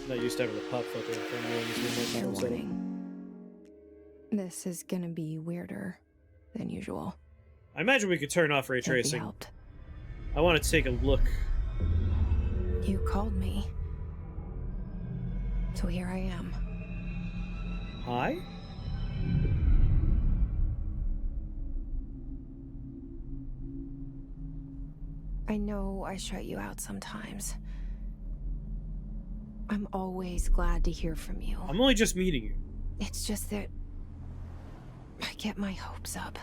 not used to having the pop filter in front of me in this Fair room like warning. This is gonna be weirder than usual. I imagine we could turn off ray Can't be tracing. helped. I want to take a look. You called me. So here I am. Hi? I know I shut you out sometimes. I'm always glad to hear from you. I'm only just meeting you. It's just that I get my hopes up.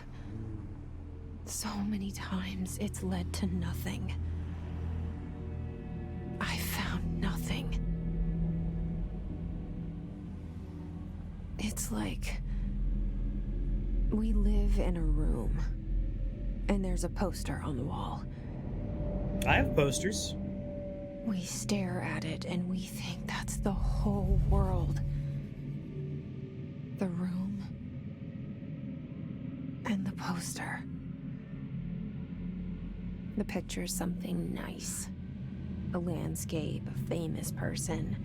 So many times it's led to nothing. I found nothing. It's like we live in a room and there's a poster on the wall. I have posters. We stare at it and we think that's the whole world. The room and the poster. The picture's something nice. A landscape, a famous person.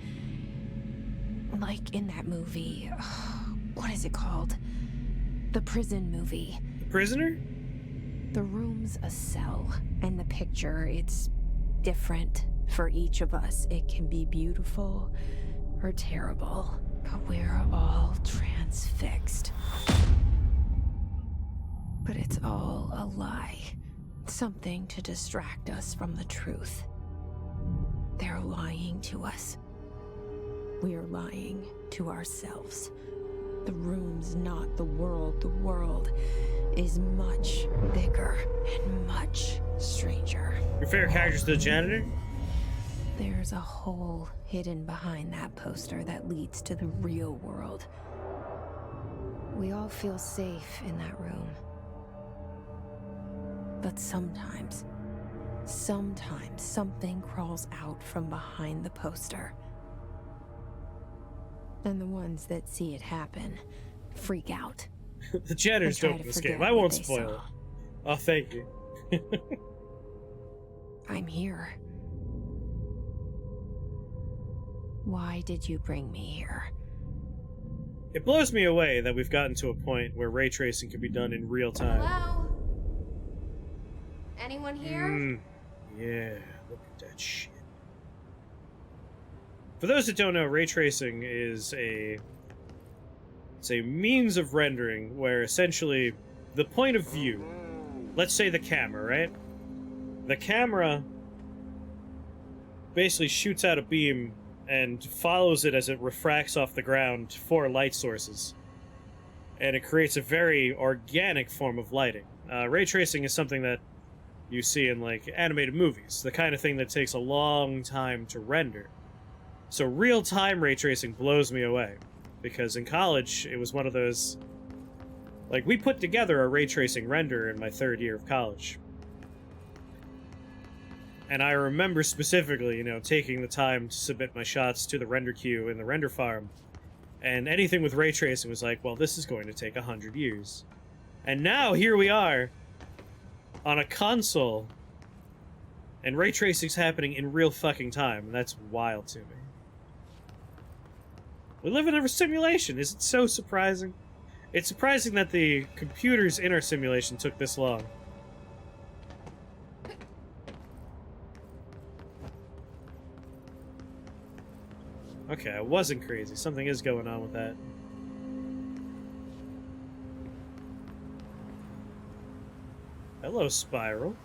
Like in that movie. What is it called? The prison movie. The prisoner? The room's a cell, and the picture, it's different for each of us. It can be beautiful or terrible, but we're all transfixed. But it's all a lie. Something to distract us from the truth. They're lying to us. We're lying to ourselves. The room's not the world. The world is much bigger and much stranger. Your favorite character's the janitor? There's a hole hidden behind that poster that leads to the real world. We all feel safe in that room. But sometimes something crawls out from behind the poster. And the ones that see it happen freak out. The janitor's dope in this game. I won't spoil it. Oh, thank you. I'm here. Why did you bring me here? It blows me away that we've gotten to a point where ray tracing can be done in real time. Hello? Anyone here? Yeah, look at that shit. For those that don't know, ray tracing is it's a means of rendering where essentially the point of view, let's say the camera, right? The camera basically shoots out a beam and follows it as it refracts off the ground for light sources. And it creates a very organic form of lighting. Ray tracing is something that you see in, like, animated movies. The kind of thing that takes a long time to render. So real-time ray tracing blows me away. Because in college, it was one of those... Like, we put together a ray tracing render in my third year of college. And I remember specifically, you know, taking the time to submit my shots to the render queue in the render farm. And anything with ray tracing was like, well, this is going to take 100 years. And now, here we are, on a console, and ray tracing's happening in real fucking time, and that's wild to me. We live in a simulation. Is it so surprising? It's surprising that the computers in our simulation took this long. Okay, I wasn't crazy. Something is going on with that. Hello, Spiral.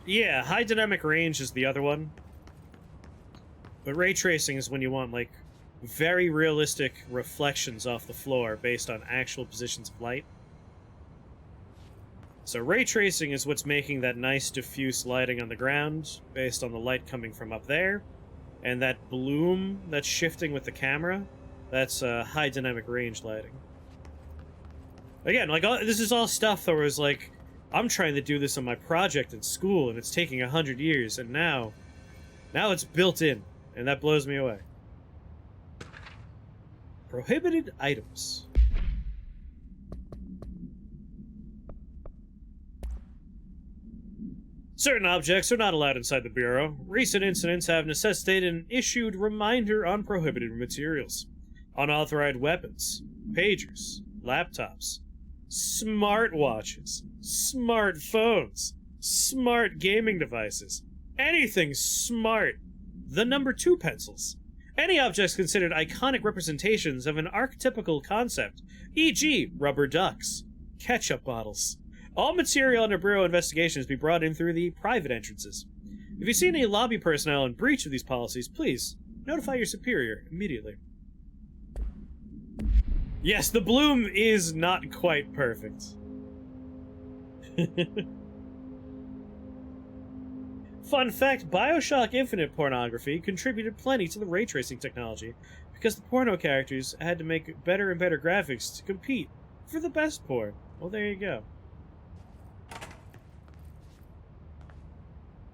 Yeah, high dynamic range is the other one. But ray tracing is when you want, like, very realistic reflections off the floor based on actual positions of light. So ray tracing is what's making that nice diffuse lighting on the ground based on the light coming from up there. And that bloom that's shifting with the camera, that's high dynamic range lighting. Again, like, this is all stuff that was like, I'm trying to do this on my project in school, and it's taking 100 years, and now it's built in, and that blows me away. Prohibited items. Certain objects are not allowed inside the Bureau. Recent incidents have necessitated an issued reminder on prohibited materials. Unauthorized weapons, pagers, laptops, smartwatches, smartphones, smart gaming devices, anything smart. The number 2 pencils. Any objects considered iconic representations of an archetypical concept, e.g., rubber ducks, ketchup bottles. All material under Bureau investigations be brought in through the private entrances. If you see any lobby personnel in breach of these policies, please notify your superior immediately. Yes, the bloom is not quite perfect. Fun fact, Bioshock Infinite pornography contributed plenty to the ray tracing technology, because the porno characters had to make better and better graphics to compete for the best porn. Well, there you go.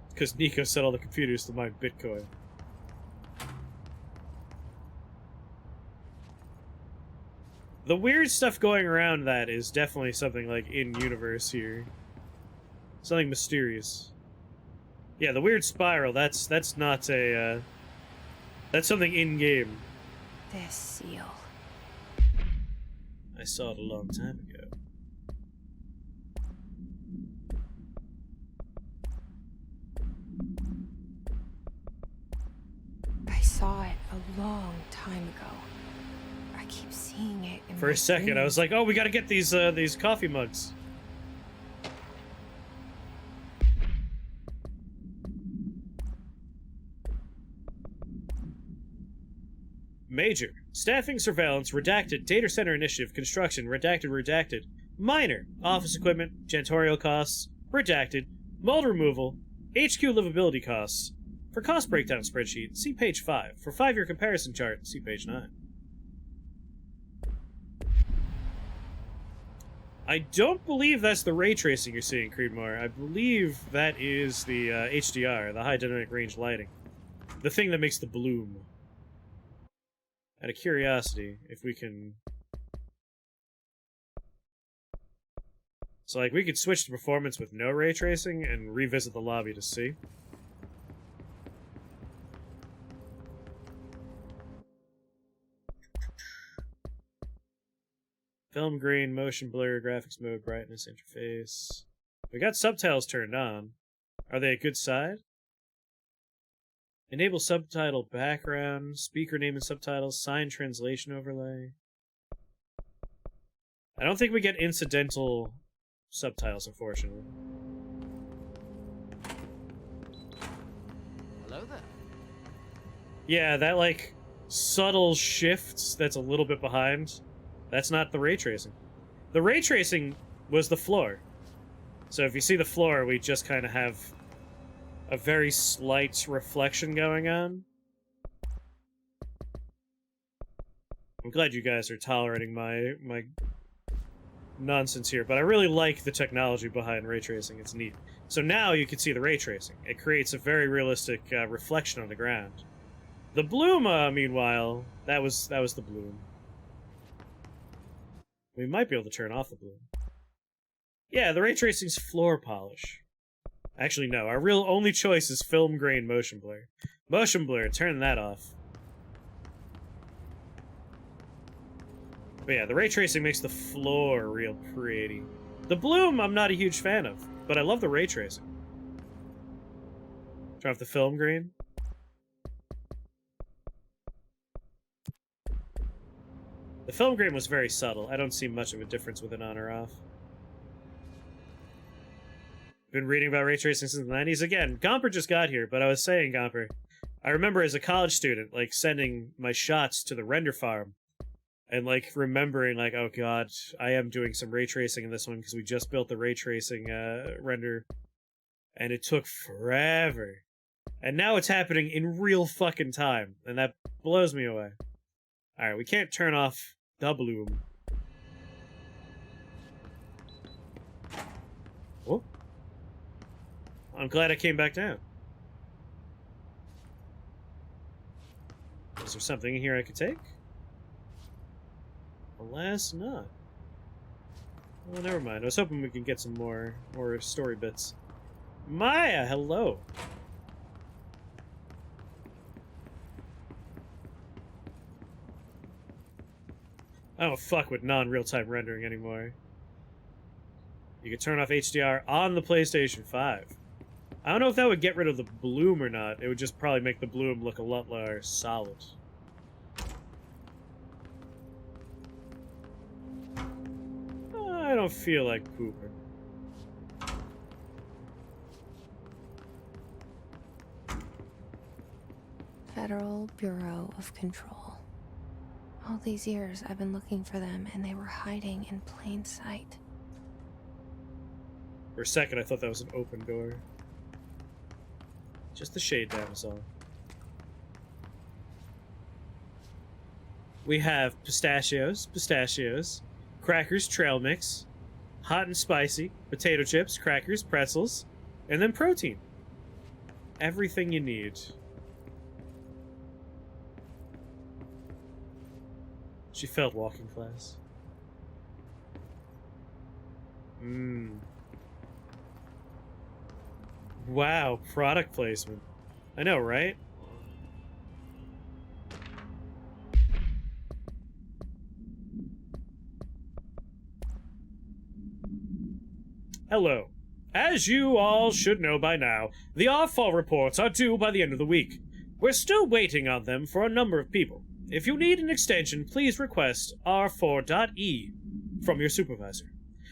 Because Nico set all the computers to mine Bitcoin. The weird stuff going around that is definitely something like in-universe here. Something mysterious. Yeah, the weird spiral, that's not a, that's something in-game. This seal. I saw it a long time ago. I saw it a long time ago. I keep seeing it in For my a second, I dreams. was like, oh, we gotta get these coffee mugs. Major. Staffing, surveillance, redacted, data center initiative, construction, redacted. Minor. Office equipment, janitorial costs, redacted. Mold removal, HQ livability costs. For cost breakdown spreadsheet, see page 5. For 5-year comparison chart, see page 9. I don't believe that's the ray tracing you're seeing, Creedmoor. I believe that is the HDR, the high dynamic range lighting. The thing that makes the bloom. Out of curiosity, if we can... So, like, we could switch to performance with no ray tracing and revisit the lobby to see. Film grain, motion blur, graphics mode, brightness, interface. We got subtitles turned on. Are they a good side? Enable subtitle background, speaker name and subtitles, sign translation overlay. I don't think we get incidental subtitles, unfortunately. Hello there. Yeah, that, like, subtle shifts that's a little bit behind. That's not the ray tracing. The ray tracing was the floor. So if you see the floor, we just kind of have a very slight reflection going on. I'm glad you guys are tolerating my nonsense here, but I really like the technology behind ray tracing. It's neat. So now you can see the ray tracing. It creates a very realistic reflection on the ground. The bloom, meanwhile, that was the bloom. We might be able to turn off the bloom. Yeah, the ray tracing's floor polish. Actually, no. Our real only choice is film grain motion blur. Motion blur, turn that off. But yeah, the ray tracing makes the floor real pretty. The bloom, I'm not a huge fan of, but I love the ray tracing. Turn off the film grain. The film grain was very subtle. I don't see much of a difference with it on or off. Been reading about ray tracing since the 90s. Again, Gomper just got here, but I was saying, Gomper, I remember as a college student, like, sending my shots to the render farm and, like, remembering, like, oh god, I am doing some ray tracing in this one because we just built the ray tracing render, and it took forever. And now it's happening in real fucking time, and that blows me away. Alright, we can't turn off the bloom. Oh. I'm glad I came back down. Is there something in here I could take? Alas, not. Well, never mind. I was hoping we could get some more story bits. Maya, hello. I don't fuck with non-real-time rendering anymore. You can turn off HDR on the PlayStation 5. I don't know if that would get rid of the bloom or not. It would just probably make the bloom look a lot more solid. I don't feel like pooping. Federal Bureau of Control. All these years I've been looking for them, and they were hiding in plain sight. For a second, I thought that was an open door. Just the shade down is all. We have pistachios, crackers, trail mix, hot and spicy, potato chips, crackers, pretzels, and then protein. Everything you need. She felt walking class. Wow, product placement. I know, right? Hello. As you all should know by now, the R4 reports are due by the end of the week. We're still waiting on them for a number of people. If you need an extension, please request R4.E from your supervisor.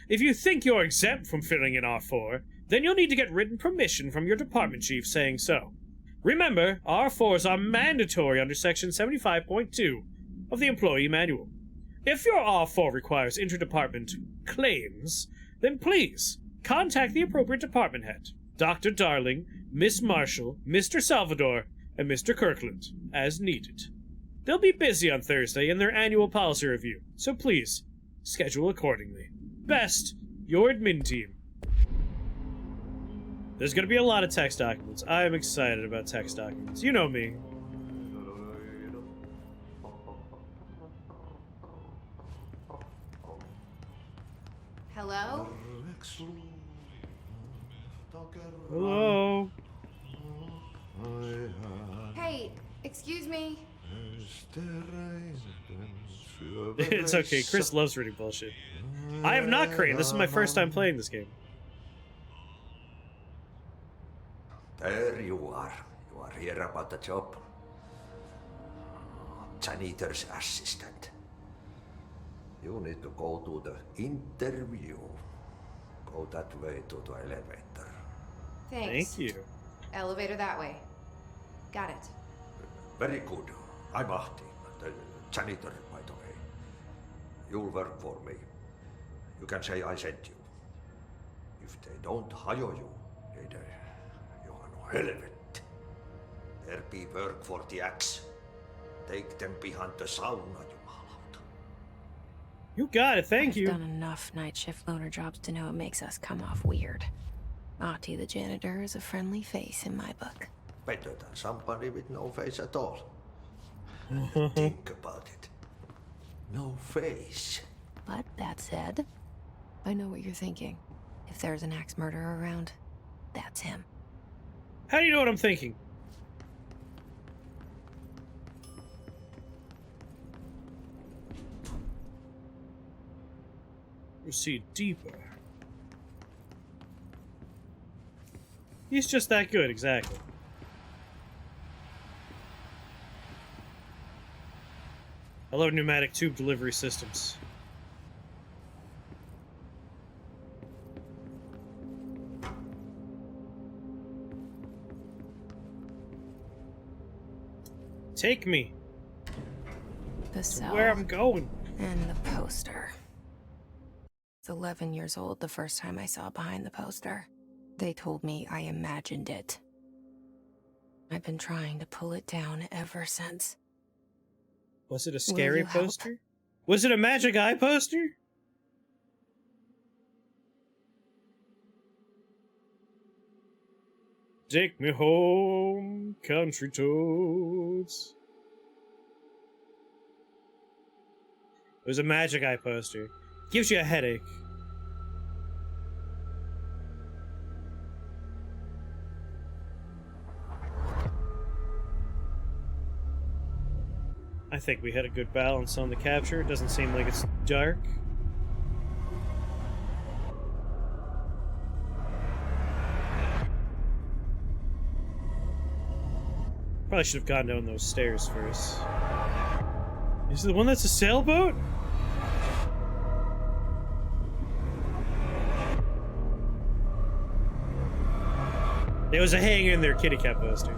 If you think you're exempt from filling in R4, then you'll need to get written permission from your department chief saying so. Remember, R4s are mandatory under Section 75.2 of the Employee Manual. If your R4 requires interdepartment claims, then please contact the appropriate department head, Dr. Darling, Miss Marshall, Mr. Salvador, and Mr. Kirkland, as needed. They'll be busy on Thursday in their annual policy review, so please, schedule accordingly. Best, your admin team. There's gonna be a lot of text documents. I am excited about text documents. You know me. Hello? Hello? Hey, excuse me. It's okay, Chris loves reading bullshit. I have not created. This is my first time playing this game. There you are. You are here about the job. Janitor's assistant. You need to go to the interview. Go that way to the elevator. Thanks. Thank you. Elevator that way. Got it. Very good. I'm Ahti, the janitor, by the way. You'll work for me. You can say I sent you. If they don't hire you, then you are no helvet. There be work for the axe. Take them behind the sauna, jumalauta. You got it, thank you. I've done enough night shift loner jobs to know it makes us come off weird. Ahti the janitor is a friendly face in my book. Better than somebody with no face at all. Think about it. No face. But that said, I know what you're thinking. If there's an axe murderer around, that's him. How do you know what I'm thinking? Proceed deeper. He's just that good, exactly. I love pneumatic tube delivery systems. Take me The cell where I'm going. and the poster. I was 11 years old the first time I saw behind the poster. They told me I imagined it. I've been trying to pull it down ever since. Was it a scary you help? poster? Was it a magic eye poster? Take me home, country toads. It was a magic eye poster. Gives you a headache. I think we had a good balance on the capture. It doesn't seem like it's dark. Probably should have gone down those stairs first. Is it the one that's a sailboat? There was a hang in there kitty cat poster.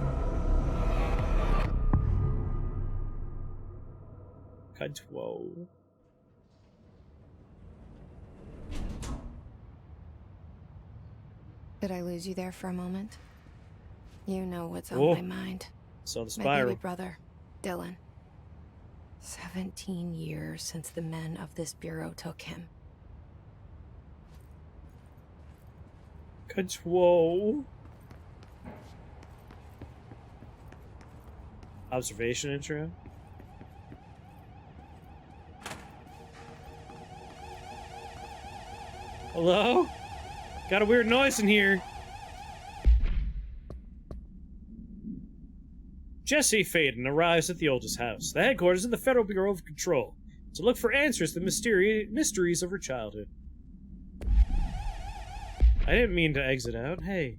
Whoa. Did I lose you there for a moment? You know what's on Oh. my mind. Saw the My spiral. baby brother, Dylan. 17 years since the men of this bureau took him. Whoa. Observation intro. Hello? Got a weird noise in here. Jesse Faden arrives at the oldest house, the headquarters of the Federal Bureau of Control, to look for answers to the mysteries of her childhood. I didn't mean to exit out. Hey.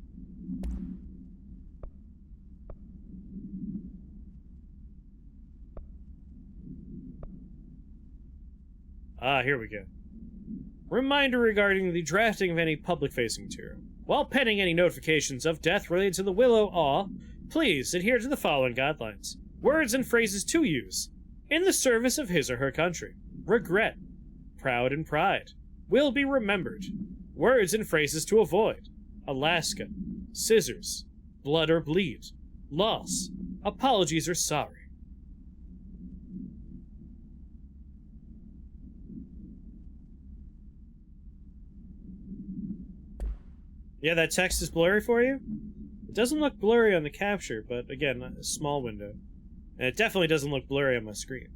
Ah, here we go. Reminder regarding the drafting of any public-facing material. While pending any notifications of death related to the Willow Awe, please adhere to the following guidelines. Words and phrases to use in the service of his or her country. Regret. Proud and pride. Will be remembered. Words and phrases to avoid. Alaska. Scissors. Blood or bleed. Loss. Apologies or sorry. Yeah, that text is blurry for you? It doesn't look blurry on the capture, but again, a small window. And it definitely doesn't look blurry on my screen.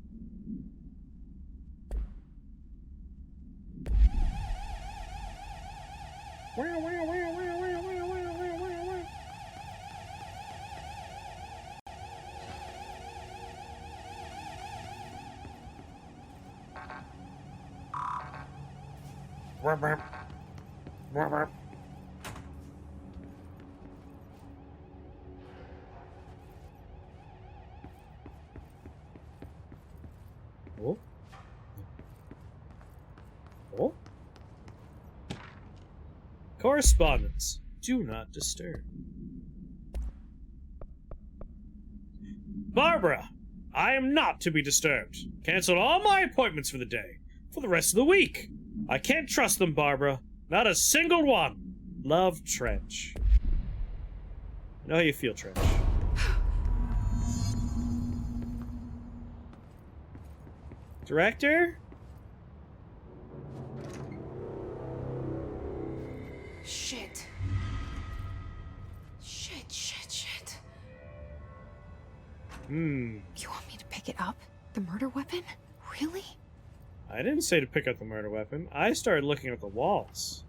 Oh. Oh. Correspondence. Do not disturb. Barbara! I am not to be disturbed. Cancelled all my appointments for the day. For the rest of the week. I can't trust them, Barbara. Not a single one. Love, Trench. I know how you feel, Trench. Director? Shit. Shit. You want me to pick it up? The murder weapon? Really? I didn't say to pick up the murder weapon. I started looking at the walls.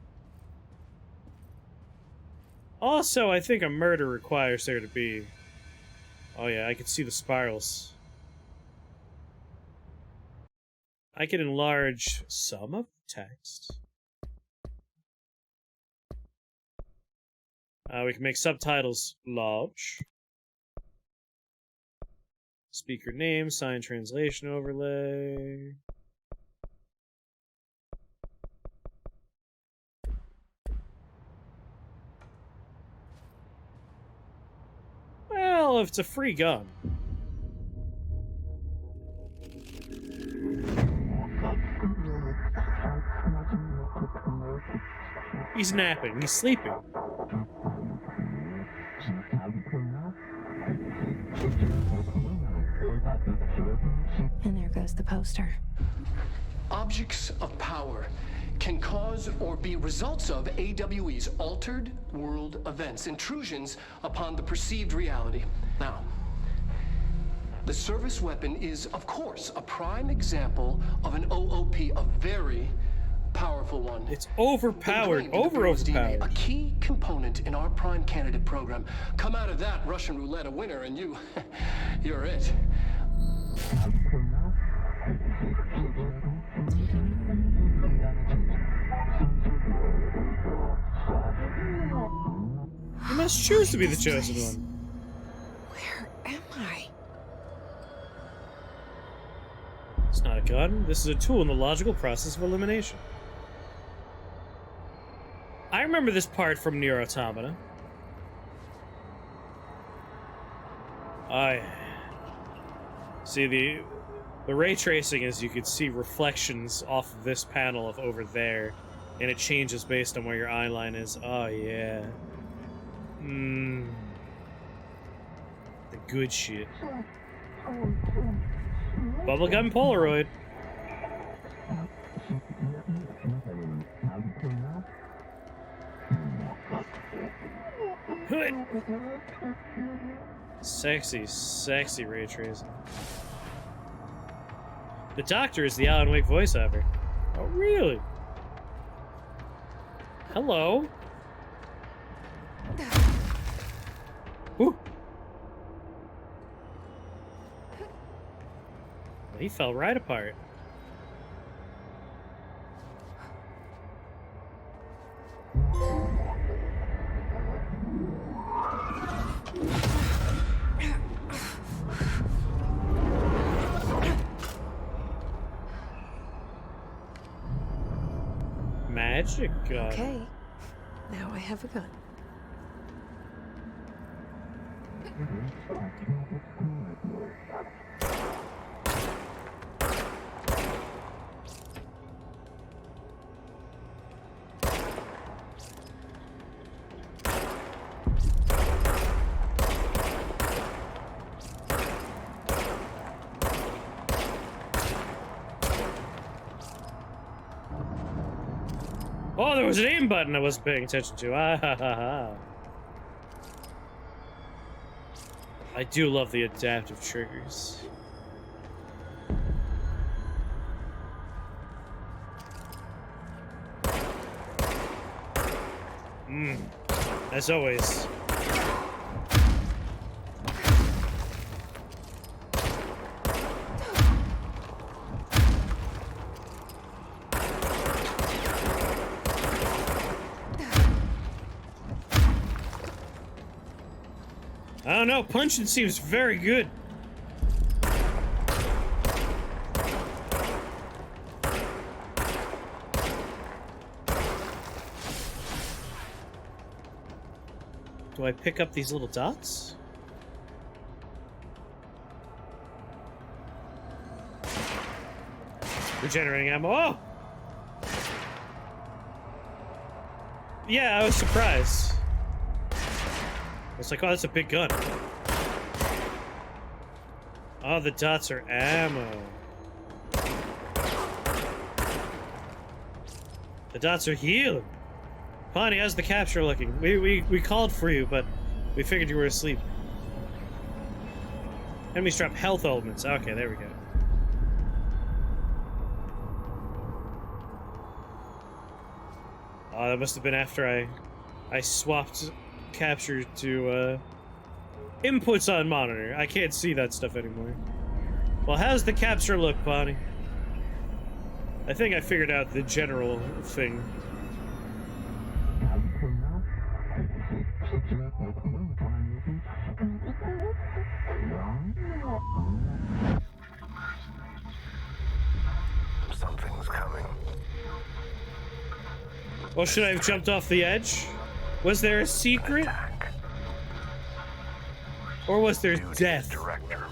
Also, I think a murder requires there to be... Oh yeah, I can see the spirals. I can enlarge some of the text. We can make subtitles large. Speaker name, sign translation overlay. Well, if it's a free gun. He's napping. He's sleeping. And there goes the poster. Objects of power can cause or be results of AWE's altered world events, intrusions upon the perceived reality. Now, the service weapon is, of course, a prime example of an OOP, a very powerful one. It's overpowered, overpowered. A key component in our prime candidate program. Come out of that Russian roulette a winner and you're it. must choose to be the chosen one. Where am I? It's not a gun. This is a tool in the logical process of elimination. I remember this part from Nier Automata. See, the ray tracing is you could see reflections off of this panel of over there, and it changes based on where your eye line is. Oh, yeah. The good shit. Bubblegum Polaroid. Sexy, sexy ray tracing. The Doctor is the Alan Wake voice actor. Oh, really? Hello? Ooh. Well, he fell right apart. Magic gun. Okay. Now I have a gun. Oh, there was an aim button I wasn't paying attention to. Ah, ha, ha, ha. I do love the adaptive triggers. As always. I don't know, punching seems very good. Do I pick up these little dots? Regenerating ammo. Oh! Yeah, I was surprised. I was like, oh, that's a big gun. Oh, the dots are ammo. The dots are healing. Pawnee, how's the capture looking? We called for you, but we figured you were asleep. Enemies drop health elements. Okay, there we go. Oh, that must have been after I swapped capture to inputs on monitor. I can't see that stuff anymore. Well, how's the capture look, Bonnie? I think I figured out the general thing. Something's coming. Well, should I have jumped off the edge? Was there a secret? Attack. Or was there Duty death? Director.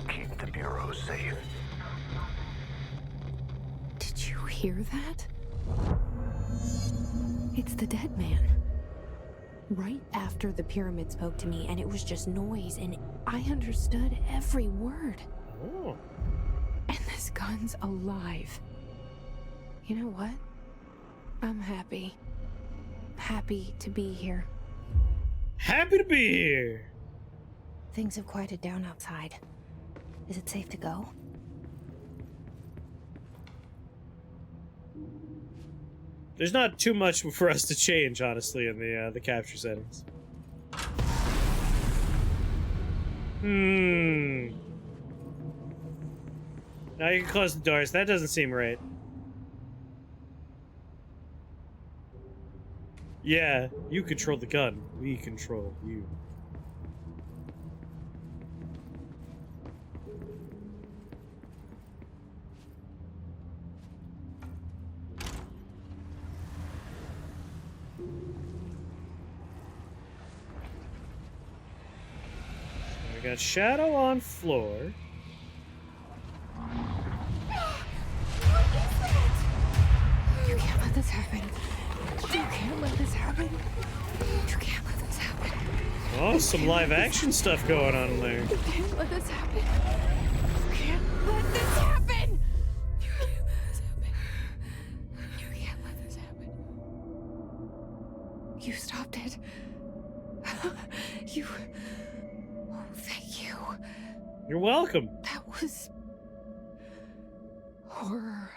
Keep the Bureau safe. Did you hear that? It's the dead man. Right after the pyramid spoke to me, and it was just noise, and I understood every word. Oh. And this gun's alive. You know what? I'm happy. Happy to be here. Happy to be here. Things have quieted down outside. Is it safe to go? There's not too much for us to change, honestly, in the capture settings. Now you can close the doors. That doesn't seem right. Yeah, you control the gun. We control you. We got shadow on floor. You can't let this happen. You can't let this happen. You can't let this happen. Oh, some live action stuff going on there. You can't let this happen. You can't let this happen. You can't let this happen. You can't let this happen. You stopped it. You. Oh, thank you. You're welcome. That was horror.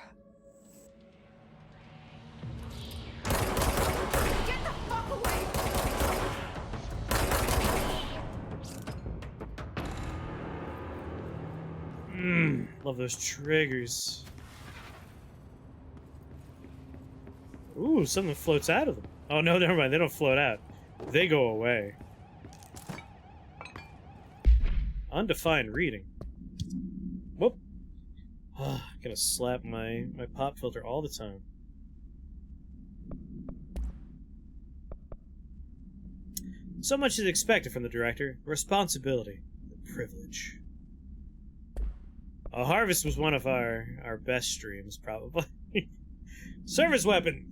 Get the fuck away! Love those triggers. Ooh, something floats out of them. Oh no, never mind. They don't float out. They go away. Undefined reading. Whoop. Gonna slap my pop filter all the time. So much is expected from the director. Responsibility. The privilege. Harvest was one of our best streams, probably. Service weapon!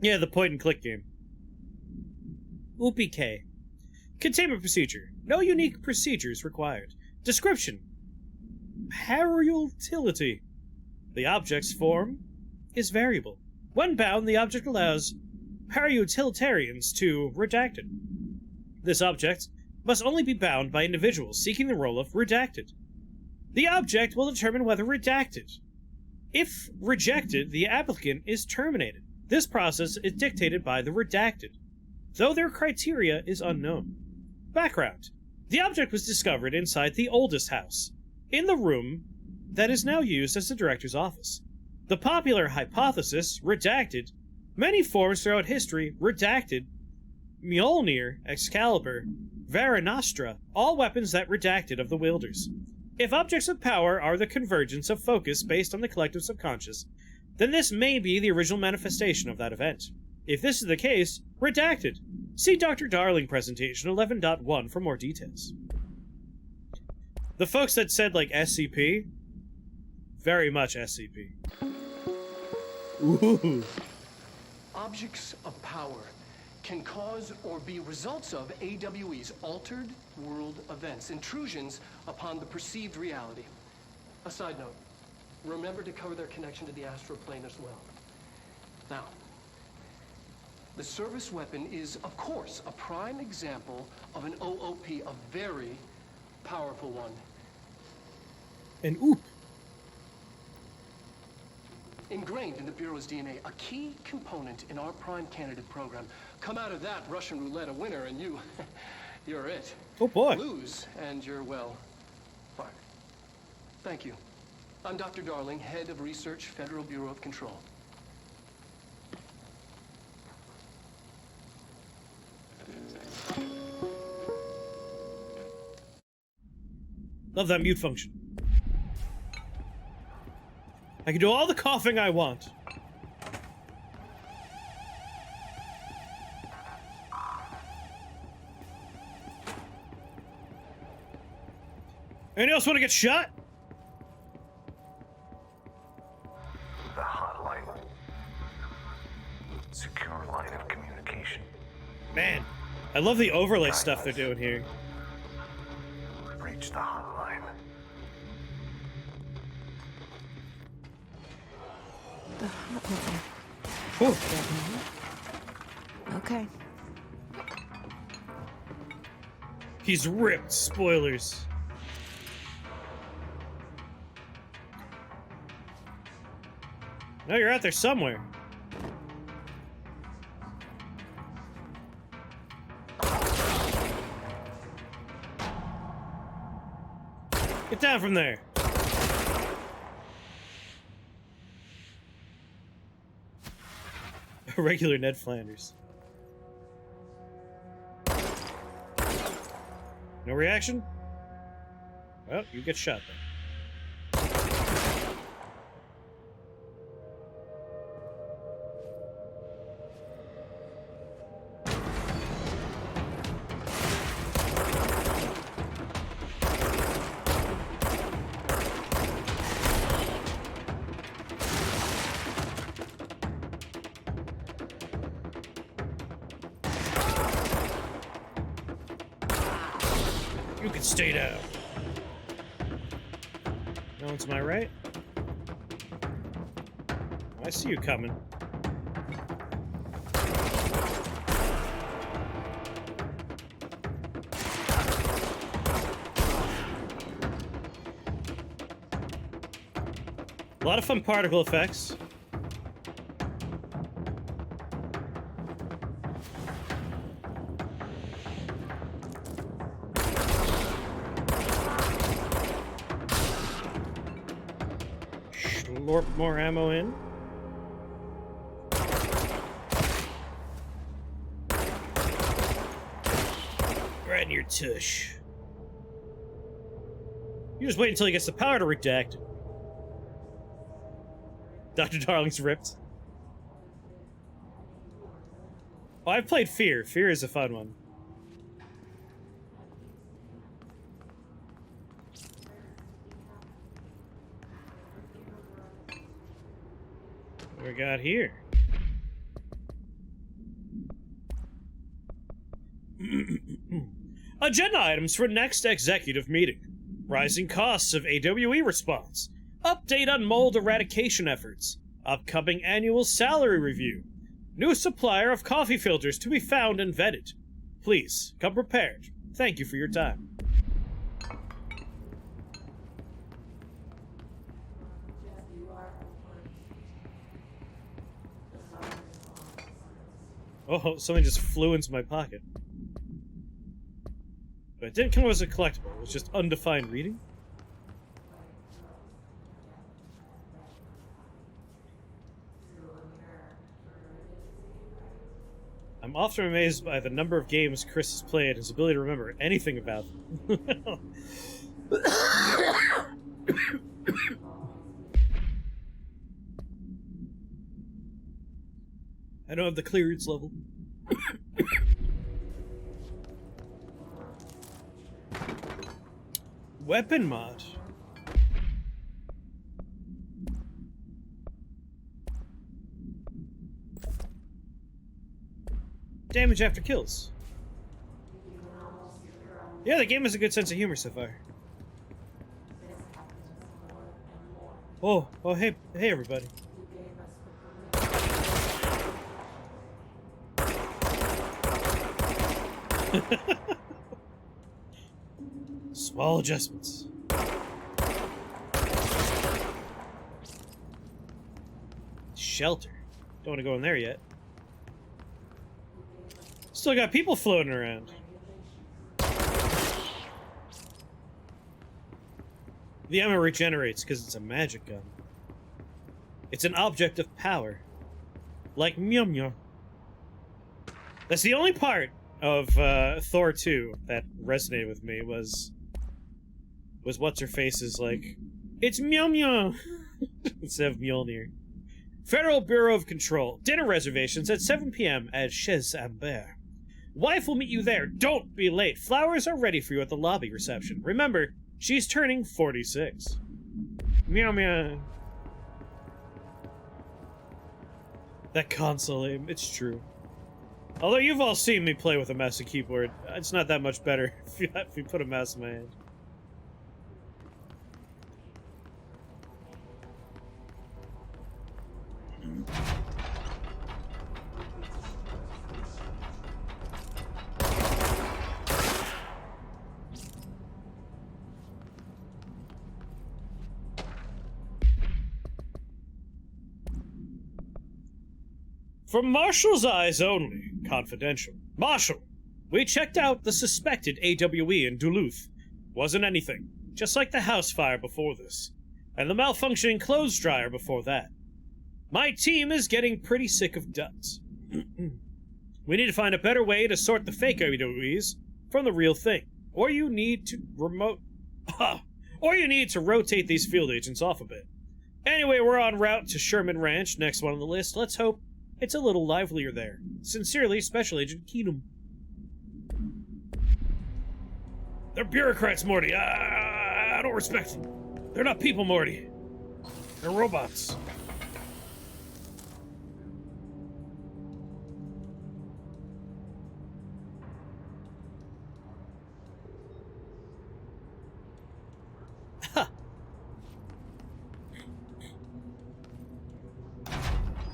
Yeah, the point-and-click game. UPK. Containment procedure. No unique procedures required. Description. Parutility. The object's form is variable. When bound, the object allows parutilitarians to redact it. This object must only be bound by individuals seeking the role of redacted. The object will determine whether redacted. If rejected, the applicant is terminated. This process is dictated by the redacted, though their criteria is unknown. Background. The object was discovered inside the oldest house, in the room that is now used as the director's office. The popular hypothesis, redacted, many forms throughout history, redacted, Mjolnir, Excalibur, Vara Nostra, all weapons that redacted of the wielders. If objects of power are the convergence of focus based on the collective subconscious, then this may be the original manifestation of that event. If this is the case, redacted. See Dr. Darling presentation 11.1 for more details. The folks that said, like, SCP, very much SCP. Ooh. Objects of power can cause or be results of AWE's altered world events, intrusions upon the perceived reality. A side note, remember to cover their connection to the astral plane as well. Now, the service weapon is, of course, a prime example of an OOP, a very powerful one. And oop. Ingrained in the Bureau's DNA, a key component in our prime candidate program. Come out of that Russian roulette a winner and you're it. Oh boy. Lose and you're, well, fired. Thank you. I'm Dr. Darling, head of research, Federal Bureau of Control. Love that mute function. I can do all the coughing I want. Anyone else want to get shot? The hotline. Secure line of communication. Man, I love the overlay stuff they're doing here. Reach the hotline. The hotline. Whew. Okay. He's ripped. Spoilers. No, you're out there somewhere. Get down from there. Regular Ned Flanders. No reaction? Well, you get shot then. You can stay down. No one's to my right. Oh, I see you coming. A lot of fun particle effects. Slurp more ammo in. Right in your tush. You just wait until he gets the power to redact. Dr. Darling's ripped. Oh, I've played Fear. Fear is a fun one. What we got here? Agenda items for next executive meeting. Rising costs of AWE response. Update on mold eradication efforts. Upcoming annual salary review. New supplier of coffee filters to be found and vetted. Please, come prepared. Thank you for your time. Oh, something just flew into my pocket. But it didn't come as a collectible, it was just undefined reading. I'm often amazed by the number of games Chris has played and his ability to remember anything about them. I don't have the clearance level. Weapon mod. Damage after kills. Yeah, the game has a good sense of humor so far. Oh, hey everybody. Small adjustments. Shelter. Don't want to go in there yet. Still got people floating around. The ammo regenerates because it's a magic gun. It's an object of power. Like Mew. That's the only part of Thor 2 that resonated with me was what's-her-face's like, it's Mew instead of Mjolnir. Federal Bureau of Control. Dinner reservations at 7 p.m. at Chez Ambert. Wife will meet you there. Don't be late. Flowers are ready for you at the lobby reception. Remember, she's turning 46. Meow. That console aim, it's true. Although you've all seen me play with a mouse and keyboard, it's not that much better if you put a mouse in my hand. From Marshall's eyes only, confidential. Marshall, we checked out the suspected AWE in Duluth. Wasn't anything, just like the house fire before this, and the malfunctioning clothes dryer before that. My team is getting pretty sick of duds. We need to find a better way to sort the fake AWEs from the real thing. Or you need to rotate these field agents off a bit. Anyway, we're en route to Sherman Ranch, next one on the list. Let's hope it's a little livelier there. Sincerely, Special Agent Keenum. They're bureaucrats, Morty. I don't respect them. They're not people, Morty. They're robots.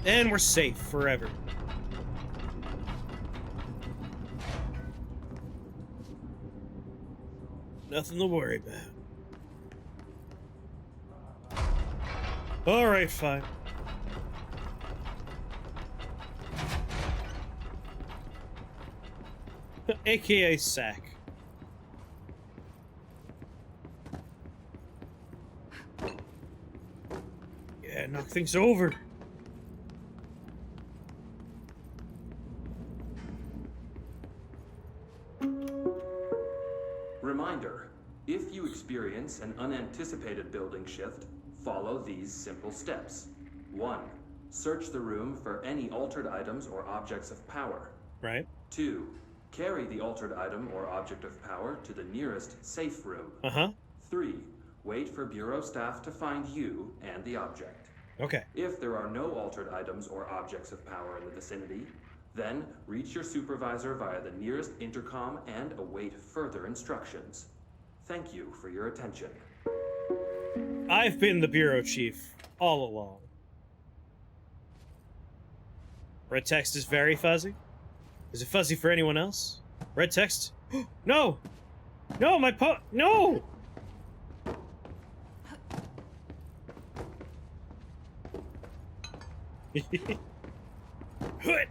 And we're safe forever. Nothing to worry about. Alright, fine. AKA sack. Yeah, knock things over. Reminder, if you experience an unanticipated building shift, follow these simple steps. 1. Search the room for any altered items or objects of power. Right. 2. Carry the altered item or object of power to the nearest safe room. 3. Wait for Bureau staff to find you and the object. Okay. If there are no altered items or objects of power in the vicinity, then reach your supervisor via the nearest intercom and await further instructions. Thank you for your attention. I've been the bureau chief all along. Red text is very fuzzy. Is it fuzzy for anyone else? Red text? No! No, no! Hood!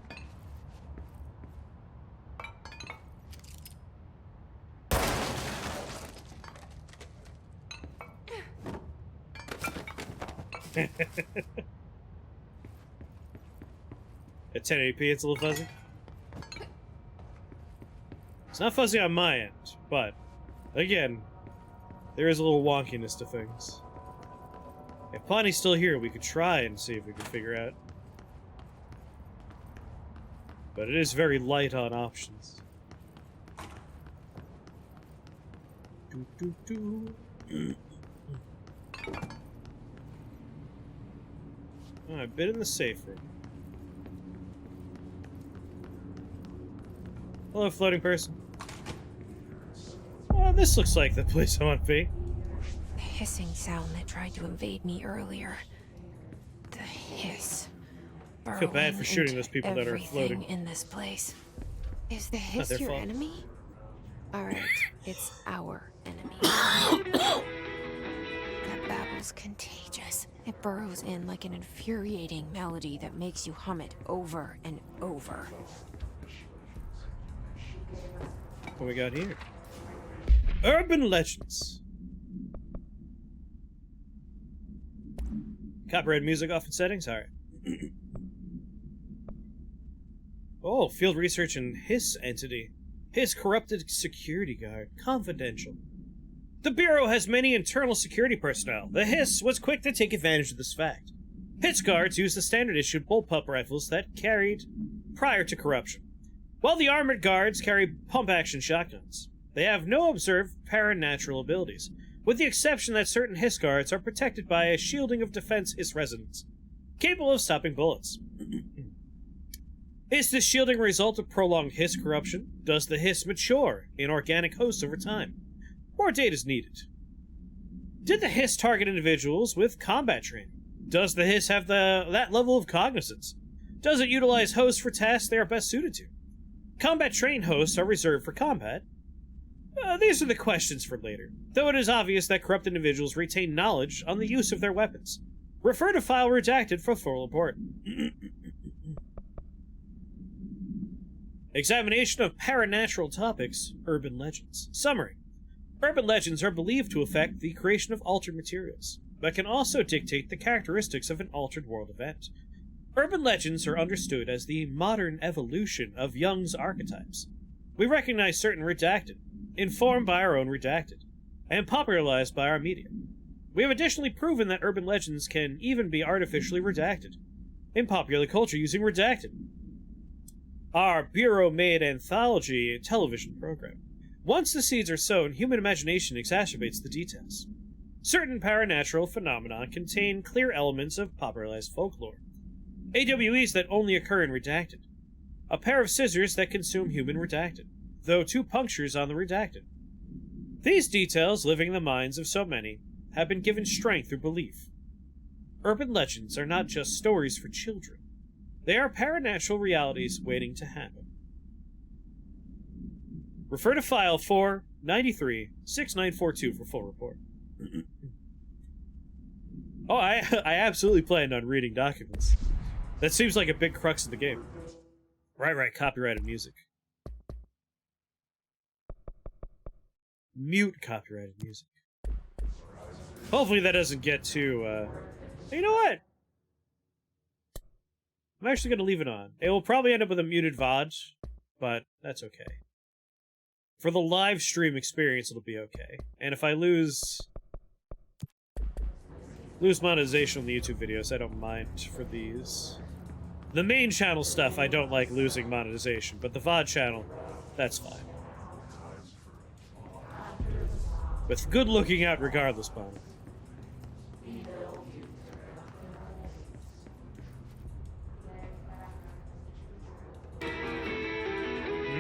At 1080p, it's a little fuzzy. It's not fuzzy on my end, but again, there is a little wonkiness to things. If Pawnee's still here, we could try and see if we can figure out. But it is very light on options. Oh, I've been in the safe room. Hello, floating person. Oh, this looks like the place I want to be. The hissing sound that tried to invade me earlier. The hiss. I feel bad for shooting those people that are floating in this place. Is the hiss their your fault. enemy? Alright, it's our enemy. That babble's contagious. It burrows in like an infuriating melody that makes you hum it over and over. What we got here? Urban legends. Copyright music off in settings? Alright. Oh, field research and Hiss entity. Hiss corrupted security guard. Confidential. The Bureau has many internal security personnel. The Hiss was quick to take advantage of this fact. Hiss guards use the standard-issued bullpup rifles that carried prior to corruption, while the armored guards carry pump-action shotguns. They have no observed paranatural abilities, with the exception that certain Hiss guards are protected by a shielding of defense Hiss resonance, capable of stopping bullets. Is this shielding a result of prolonged Hiss corruption? Does the Hiss mature in organic hosts over time? More data is needed. Did the Hiss target individuals with combat training? Does the Hiss have that level of cognizance? Does it utilize hosts for tasks they are best suited to? Combat-trained hosts are reserved for combat. These are the questions for later, though it is obvious that corrupt individuals retain knowledge on the use of their weapons. Refer to file redacted for full report. Examination of paranatural topics, urban legends. Summary. Urban legends are believed to affect the creation of altered materials, but can also dictate the characteristics of an altered world event. Urban legends are understood as the modern evolution of Jung's archetypes. We recognize certain redacted, informed by our own redacted, and popularized by our media. We have additionally proven that urban legends can even be artificially redacted in popular culture using redacted. Our Bureau-made anthology television program. Once the seeds are sown, human imagination exacerbates the details. Certain paranatural phenomena contain clear elements of popularized folklore. AWEs that only occur in redacted. A pair of scissors that consume human redacted, though 2 punctures on the redacted. These details, living in the minds of so many, have been given strength through belief. Urban legends are not just stories for children. They are paranatural realities waiting to happen. Refer to file 493-6942 for full report. Oh, I absolutely planned on reading documents. That seems like a big crux of the game. Right, copyrighted music. Mute copyrighted music. Hopefully that doesn't get too, You know what? I'm actually going to leave it on. It will probably end up with a muted VOD, but that's okay. For the live stream experience, it'll be okay. And if I lose monetization on the YouTube videos, I don't mind for these. The main channel stuff, I don't like losing monetization, but the VOD channel, that's fine. With good looking out regardless, Bono.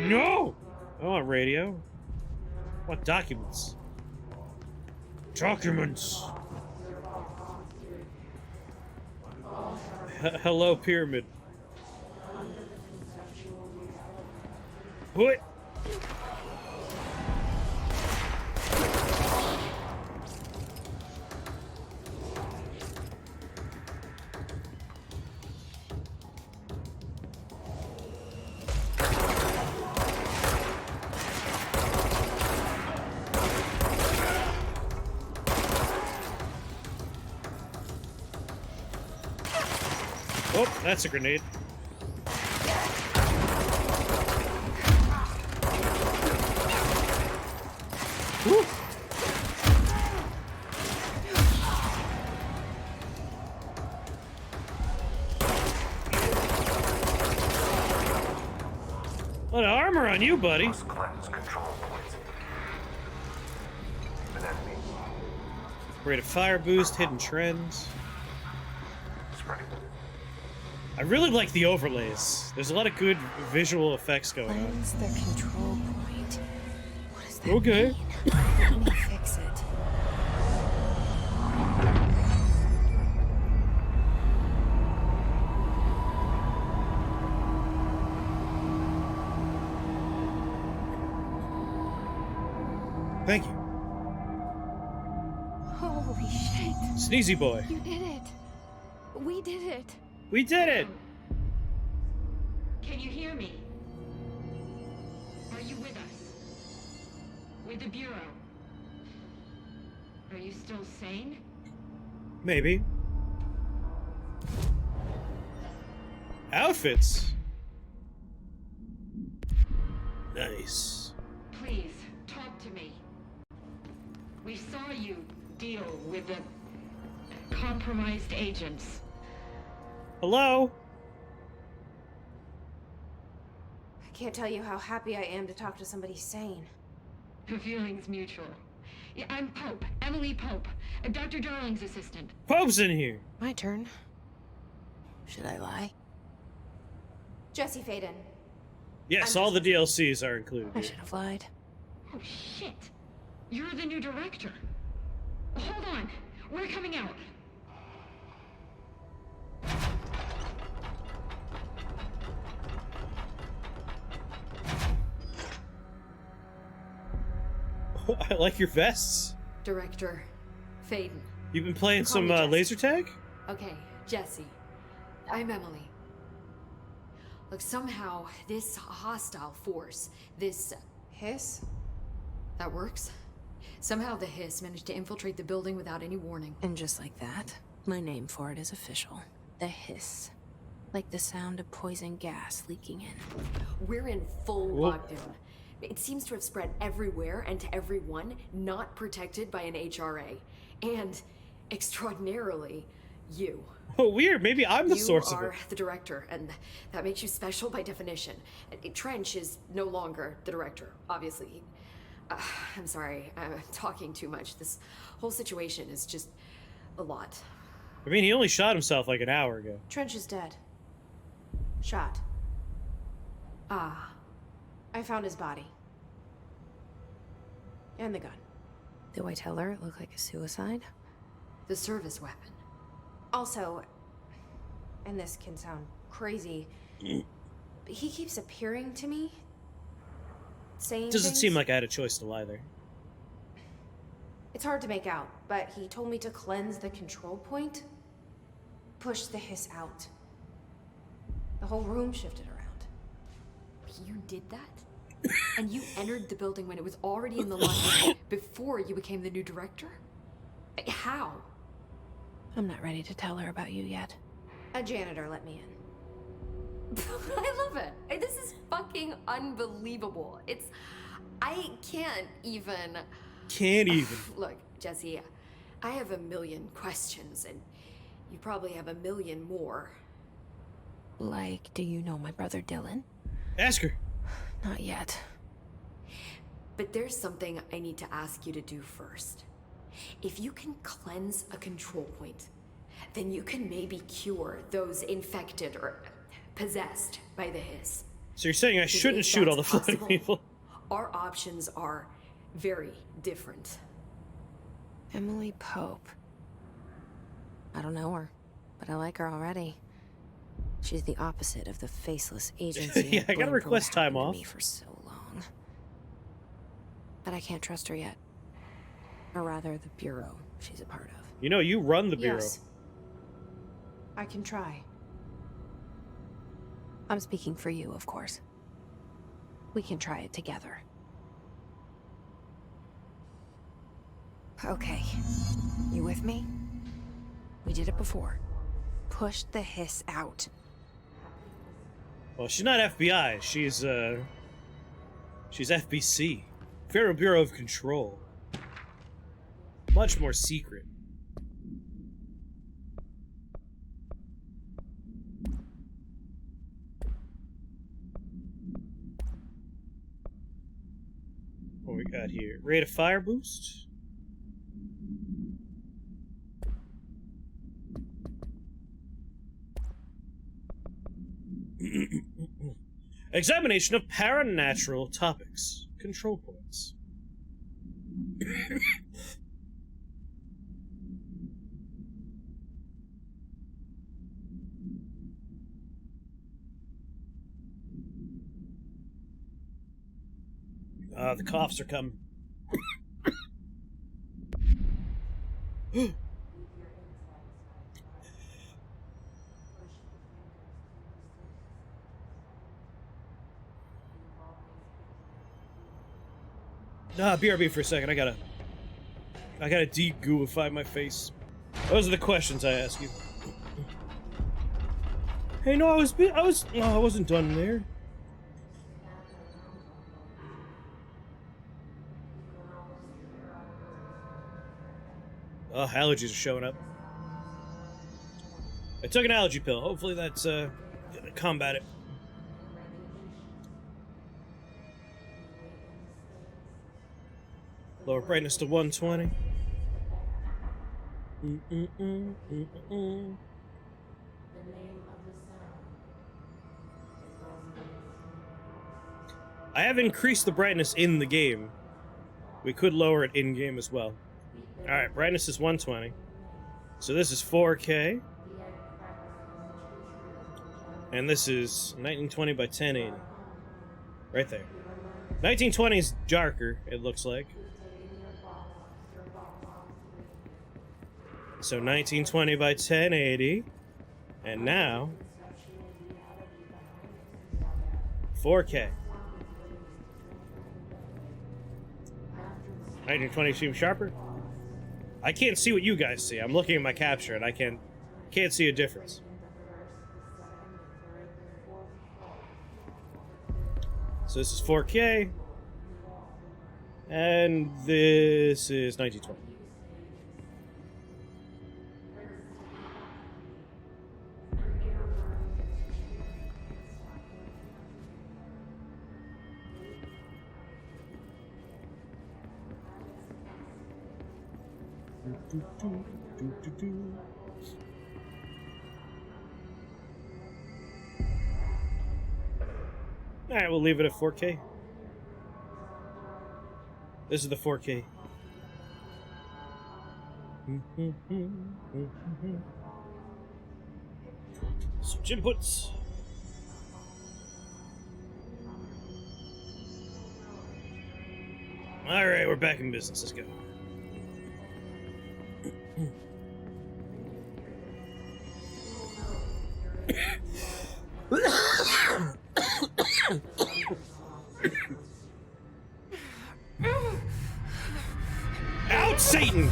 No! I want radio. I want documents. Documents! Hello, Pyramid. What? Oh, that's a grenade. Woo. A lot of armor on you, buddy. Must cleanse control points. An enemy. Rate of fire boost, hidden trends. Spreading. I really like the overlays. There's a lot of good visual effects going on. Cleanse the control point. What does that Okay. mean? Let me fix it. Thank you. Holy shit. Sneezy boy. You did it. We did it. We did it! Can you hear me? Are you with us? With the Bureau? Are you still sane? Maybe. Outfits! Nice. Please, talk to me. We saw you deal with the compromised agents. Hello? I can't tell you how happy I am to talk to somebody sane. The feeling's mutual. Yeah, I'm Pope, Emily Pope, Dr. Darling's assistant. Pope's in here. My turn. Should I lie? Jesse Faden. Yes, I'm all the just- DLCs are included. I should have lied. Oh, shit. You're the new director. Hold on. We're coming out. I like your vests. Director Faden. You've been playing Call some me Jesse. laser tag? Okay, Jesse. I'm Emily. Look, somehow this hostile force, this Hiss? that works. Somehow the hiss managed to infiltrate the building without any warning. And just like that, my name for it is official. The Hiss. Like the sound of poison gas leaking in. We're in full Whoa. lockdown. It seems to have spread everywhere and to everyone not protected by an HRA. And, extraordinarily, you. Oh, weird. Maybe I'm the You source of it. are the director, and that makes you special by definition. Trench is no longer the director, obviously. I'm sorry, I'm talking too much. This whole situation is just a lot. I mean, he only shot himself like an hour ago. Trench is dead. Shot. Ah. I found his body. And the gun. Do I tell her it looked like a suicide? The service weapon. Also, and this can sound crazy, but he keeps appearing to me, saying Doesn't things. seem like I had a choice to lie there. It's hard to make out, but he told me to cleanse the control point, push the hiss out. The whole room shifted around. You did that? And you entered the building when it was already in the lockdown before you became the new director? How? I'm not ready to tell her about you yet. A janitor let me in. I love it. This is fucking unbelievable. I can't even... Can't even. Look, Jesse, I have a million questions, and you probably have a million more. Like, do you know my brother Dylan? Ask her. Not yet. But there's something I need to ask you to do first. If you can cleanse a control point, then you can maybe cure those infected or possessed by the hiss. So you're saying I shouldn't If shoot all the that's floating possible, people? Our options are very different. Emily Pope. I don't know her, but I like her already. She's the opposite of the faceless agency. Yeah, I gotta blamed for what request time happened to off. me for so long. But I can't trust her yet. Or rather, the bureau she's a part of. You know, you run the bureau. Yes. I can try. I'm speaking for you, of course. We can try it together. Okay. You with me? We did it before. Push the hiss out. Well, she's not FBI. She's FBC. Federal Bureau of Control. Much more secret. What we got here? Rate of fire boost? Examination of paranatural topics. Control points. The coughs are coming. BRB for a second. I gotta de-gooify my face. Those are the questions I ask you. Hey, no, I wasn't done there. Oh, allergies are showing up. I took an allergy pill. Hopefully that's gonna combat it. Lower brightness to 120. I have increased the brightness in the game. We could lower it in-game as well. Alright, brightness is 120. So this is 4K. And this is 1920 by 1080. Right there. 1920 is darker, it looks like. So 1920 by 1080. And now 4K. 1920 seems sharper. I can't see what you guys see. I'm looking at my capture and I can't see a difference. So this is 4K. And this is 1920. Alright, we'll leave it at 4K. This is the 4K. Switch inputs. Alright, we're back in business. Let's go. Out, Satan!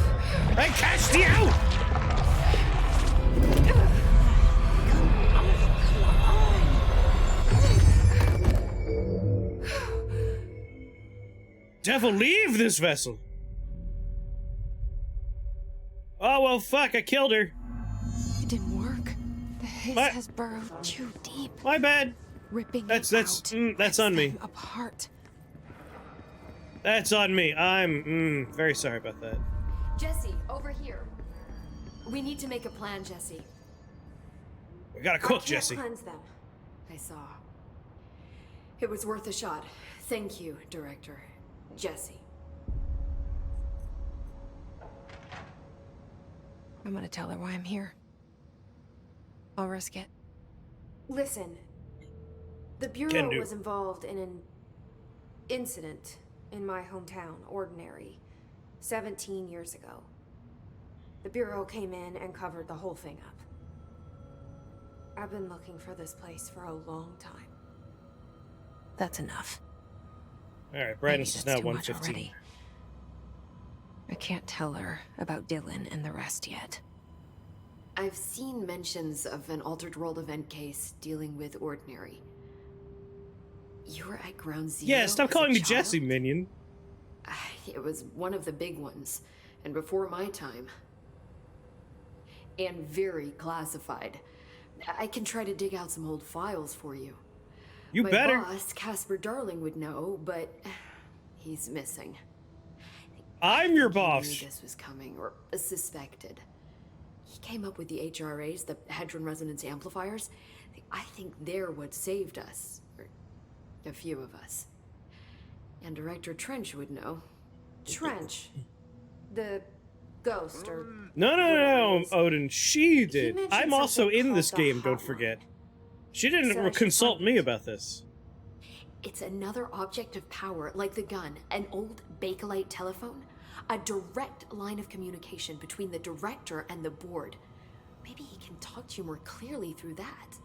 I cast thee out! Devil, leave this vessel! Oh, well, fuck, I killed her. It didn't work. The hiss What? has burrowed too deep, My bad. ripping That's rips on me. them apart. That's on me. I'm very sorry about that. Jesse, over here. We need to make a plan, Jesse. We gotta I cook, can't Jesse. cleanse them. I saw. It was worth a shot. Thank you, Director. Jesse. I'm gonna tell her why I'm here. I'll risk it. Listen, the Can Bureau do. was involved in an incident in my hometown, Ordinary, 17 years ago. The Bureau came in and covered the whole thing up. I've been looking for this place for a long time. That's enough. Alright, brightness Maybe is that's now too much 115. already. I can't tell her about Dylan and the rest yet. I've seen mentions of an Altered World event case dealing with Ordinary. You were at Ground Zero. Yeah, stop as a calling me child? Jesse, minion. It was one of the big ones, and before my time. And very classified. I can try to dig out some old files for you. You My better. boss, Casper Darling, would know, but he's missing. I'm your He boss. knew this was coming, or suspected. He came up with the HRAs, the Hadron Resonance Amplifiers. I think they're what saved us. Or a few of us. And Director Trench would know. Trench. The ghost, or... No, Odin. She did. mentioned I'm also something in this called the game, don't hotline. forget. She didn't Said I should consult find me it. about this. It's another object of power, like the gun, an old Bakelite telephone. A direct line of communication between the director and the board. Maybe he can talk to you more clearly through that.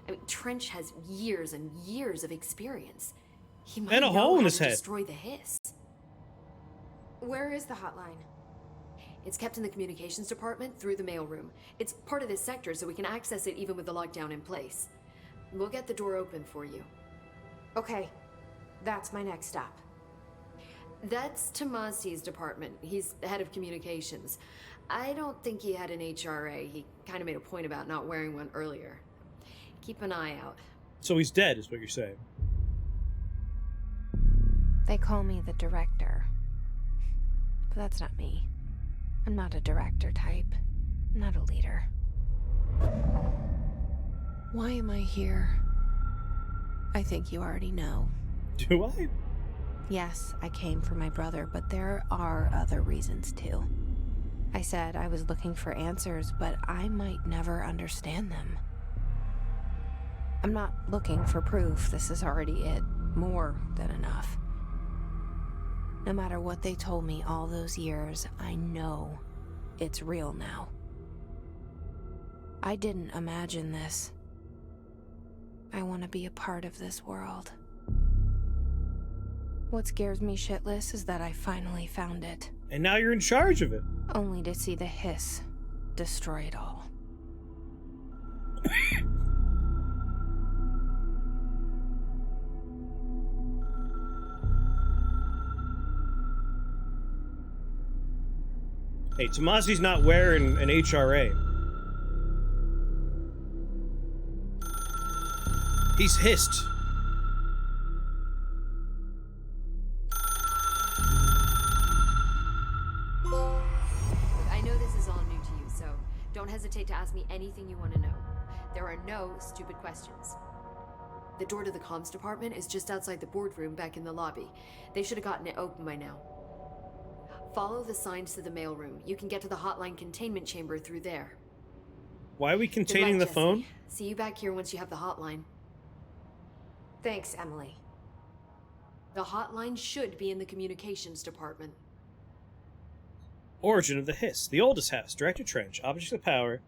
I mean, Trench has years and years of experience. He might And a know hole in how his to head. destroy the hiss. Where is the hotline? It's kept in the communications department through the mailroom. It's part of this sector, so we can access it even with the lockdown in place. We'll get the door open for you. Okay, that's my next stop. That's Tomasi's department. He's the head of communications. I don't think he had an HRA. He kind of made a point about not wearing one earlier. Keep an eye out. So he's dead, is what you're saying. They call me the director. But that's not me. I'm not a director type. I'm not a leader. Why am I here? I think you already know. Do I? Yes, I came for my brother, but there are other reasons too. I said I was looking for answers, but I might never understand them. I'm not looking for proof. This is already it. More than enough. No matter what they told me all those years, I know it's real now. I didn't imagine this. I want to be a part of this world. What scares me shitless is that I finally found it, And now you're in charge of it. only to see the hiss destroy it all. Hey, Tomasi's not wearing an HRA. He's hissed. I know this is all new to you, so don't hesitate to ask me anything you want to know. There are no stupid questions. The door to the comms department is just outside the boardroom back in the lobby. They should have gotten it open by now. Follow the signs to the mailroom. You can get to the hotline containment chamber through there. Why are we containing the Jesse. phone? See you back here once you have the hotline. Thanks, Emily. The hotline should be in the communications department. Origin of the hiss. The oldest house. Director Trench. Objects of power.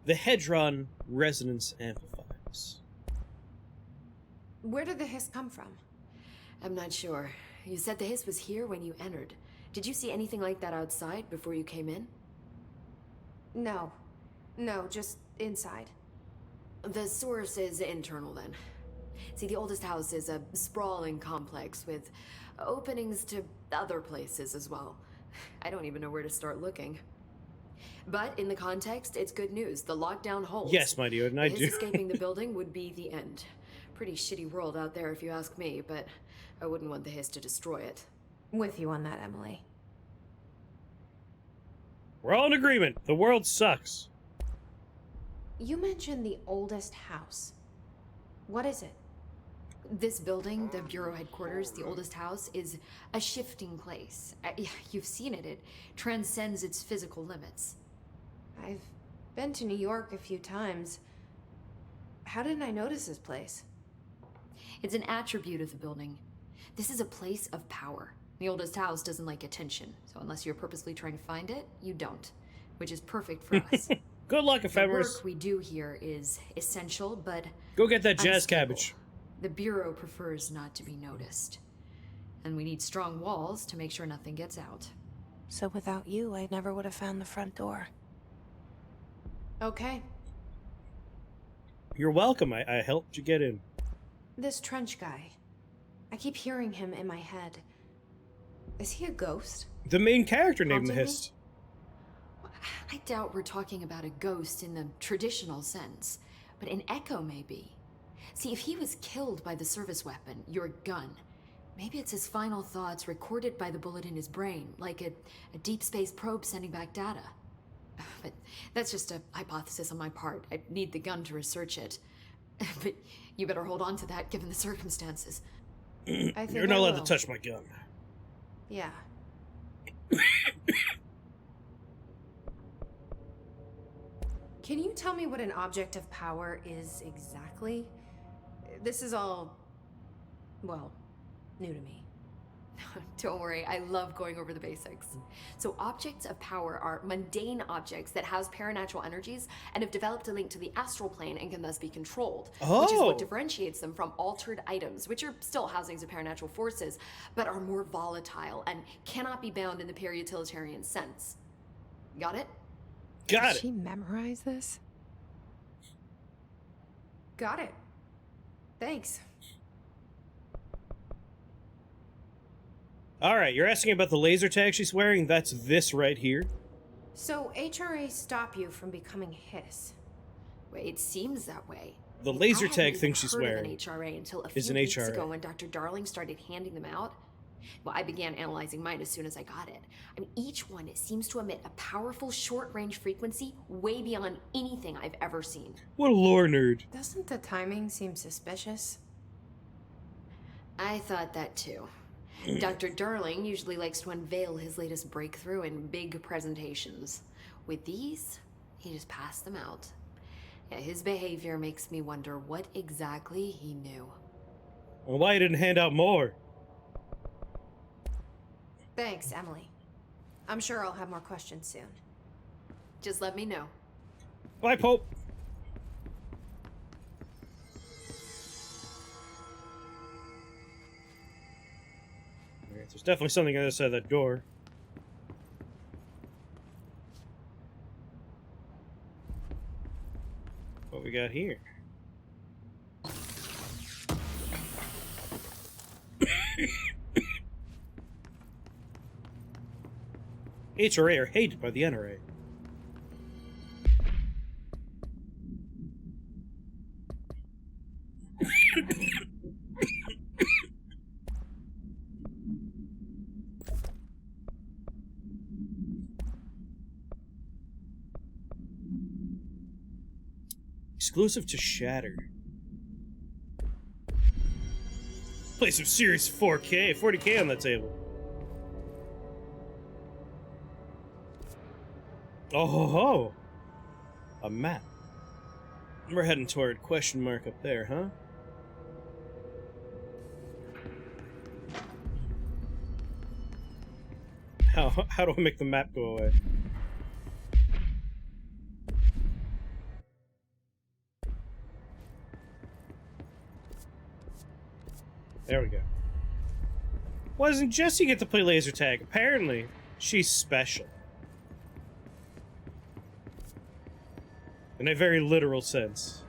The Hedron resonance amplifiers. Where did the hiss come from? I'm not sure. You said the hiss was here when you entered. Did you see anything like that outside before you came in? No. No, just inside. The source is internal then. See, the oldest house is a sprawling complex with openings to other places as well. I don't even know where to start looking. But in the context, it's good news. The lockdown holds. Yes, my dear, and I do. Escaping the building would be the end. Pretty shitty world out there if you ask me, but I wouldn't want the hiss to destroy it. With you on that, Emily. We're all in agreement. The world sucks. You mentioned the oldest house. What is it? This building, the Bureau headquarters, the oldest house, is a shifting place. You've seen it. It transcends its physical limits. I've been to New York a few times. How didn't I notice this place? It's an attribute of the building. This is a place of power. The oldest house doesn't like attention, so unless you're purposely trying to find it, you don't, which is perfect for us. Good luck, The ephemeris. work we do here is essential, but Go get that jazz unstable. cabbage. The Bureau prefers not to be noticed. And we need strong walls to make sure nothing gets out. So without you, I never would have found the front door. Okay. You're welcome. I helped you get in. This Trench guy. I keep hearing him in my head. Is he a ghost? The main character named the Haunting me? Hist. I doubt we're talking about a ghost in the traditional sense, but an echo maybe. See, if he was killed by the service weapon, your gun, maybe it's his final thoughts recorded by the bullet in his brain, like a deep space probe sending back data. But that's just a hypothesis on my part. I'd need the gun to research it. But you better hold on to that given the circumstances. I think You're not I allowed will. to touch my gun. Yeah. Can you tell me what an object of power is exactly? This is all, well, new to me. Don't worry, I love going over the basics. So objects of power are mundane objects that house paranatural energies and have developed a link to the astral plane and can thus be controlled, which is Oh. what differentiates them from altered items, which are still housings of paranatural forces, but are more volatile and cannot be bound in the pure utilitarian sense. Got it? Got Did it. she memorize this? Got it. Thanks. All right, you're asking about the laser tag she's wearing? That's this right here. So HRA stop you from becoming Hiss? Well, it seems that way. The I laser hadn't tag even thing she's heard of wearing an HRA until a is few an weeks HRA. ago when Dr. Darling started handing them out. Well, I began analyzing mine as soon as I got it. I mean, each one seems to emit a powerful short-range frequency way beyond anything I've ever seen. What a lore nerd. Doesn't the timing seem suspicious? I thought that too. Dr. Darling usually likes to unveil his latest breakthrough in big presentations. With these, he just passed them out. Yeah, his behavior makes me wonder what exactly he knew. Well, why you didn't hand out more? Thanks, Emily. I'm sure I'll have more questions soon. Just let me know. Bye, Pope. Alright, there's definitely something on the other side of that door. What we got here? HRA are hated by the NRA. Exclusive to Shatter. Play some serious 4K, 40K on that table. Oh ho ho! A map. We're heading toward question mark up there, huh? How do I make the map go away? There we go. Why doesn't Jessie get to play laser tag? Apparently, she's special. In a very literal sense.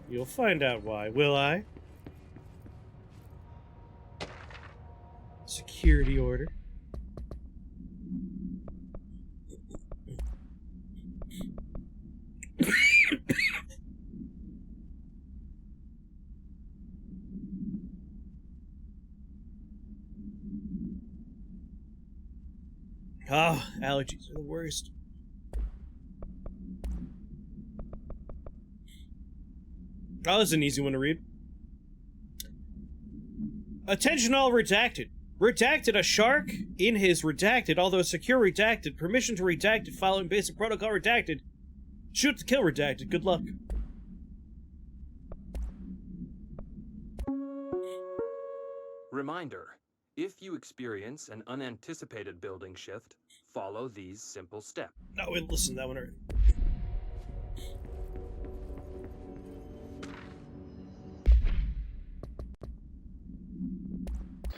You'll find out why, will I? Security order. Oh, allergies are the worst. Oh, this is an easy one to read. Attention all redacted. Redacted a shark in his redacted, although secure redacted, permission to redacted, following basic protocol redacted. Shoot to kill redacted, good luck. Reminder. If you experience an unanticipated building shift, follow these simple steps. No, wait, listen, that one hurt.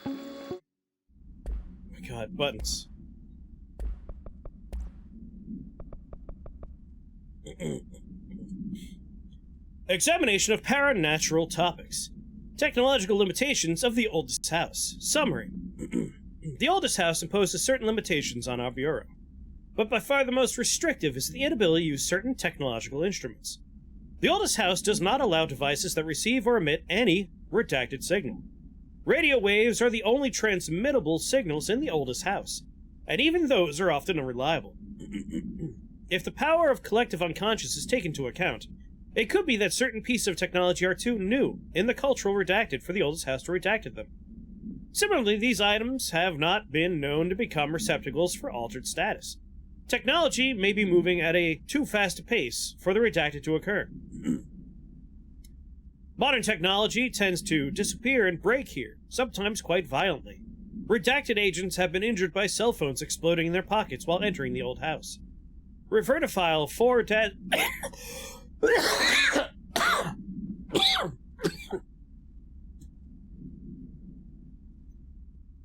Oh my god, buttons. Examination of paranatural topics. Technological limitations of the oldest house. Summary. The oldest house imposes certain limitations on our bureau, but by far the most restrictive is the inability to use certain technological instruments. The oldest house does not allow devices that receive or emit any redacted signal. Radio waves are the only transmittable signals in the oldest house, and even those are often unreliable. If the power of collective unconscious is taken into account, it could be that certain pieces of technology are too new in the cultural redacted for the oldest house to redact them. Similarly, these items have not been known to become receptacles for altered status. Technology may be moving at a too fast a pace for the redacted to occur. Modern technology tends to disappear and break here, sometimes quite violently. Redacted agents have been injured by cell phones exploding in their pockets while entering the old house. Refer to file 4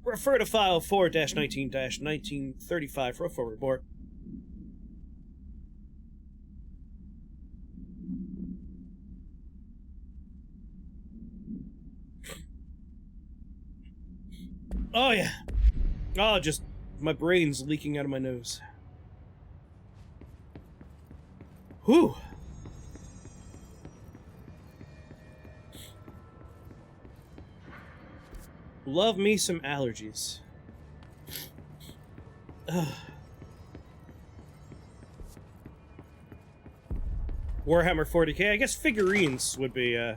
Refer to file 4-19-1935 for a full report. Oh yeah. Oh, just my brain's leaking out of my nose. Whew. Love me some allergies. Ugh. Warhammer 40K. I guess figurines would be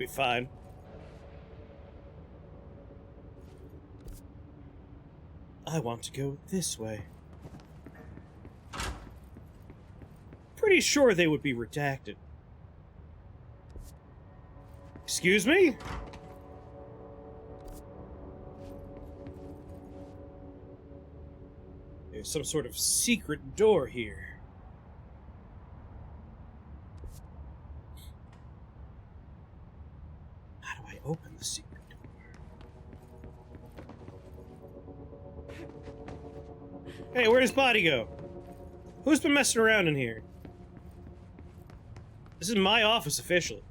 fine. I want to go this way. Pretty sure they would be redacted. Excuse me? There's some sort of secret door here. How do I open the secret door? Hey, where'd his body go? Who's been messing around in here? This is my office officially.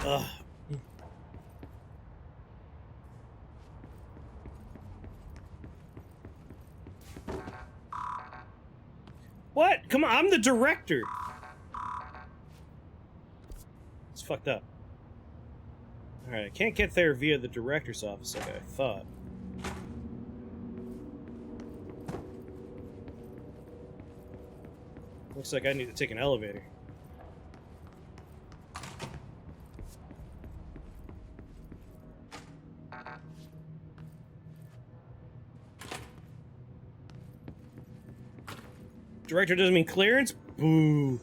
Ugh. What? Come on, I'm the director. It's fucked up. Alright, I can't get there via the director's office like I thought. Looks like I need to take an elevator. Director doesn't mean clearance? Boo.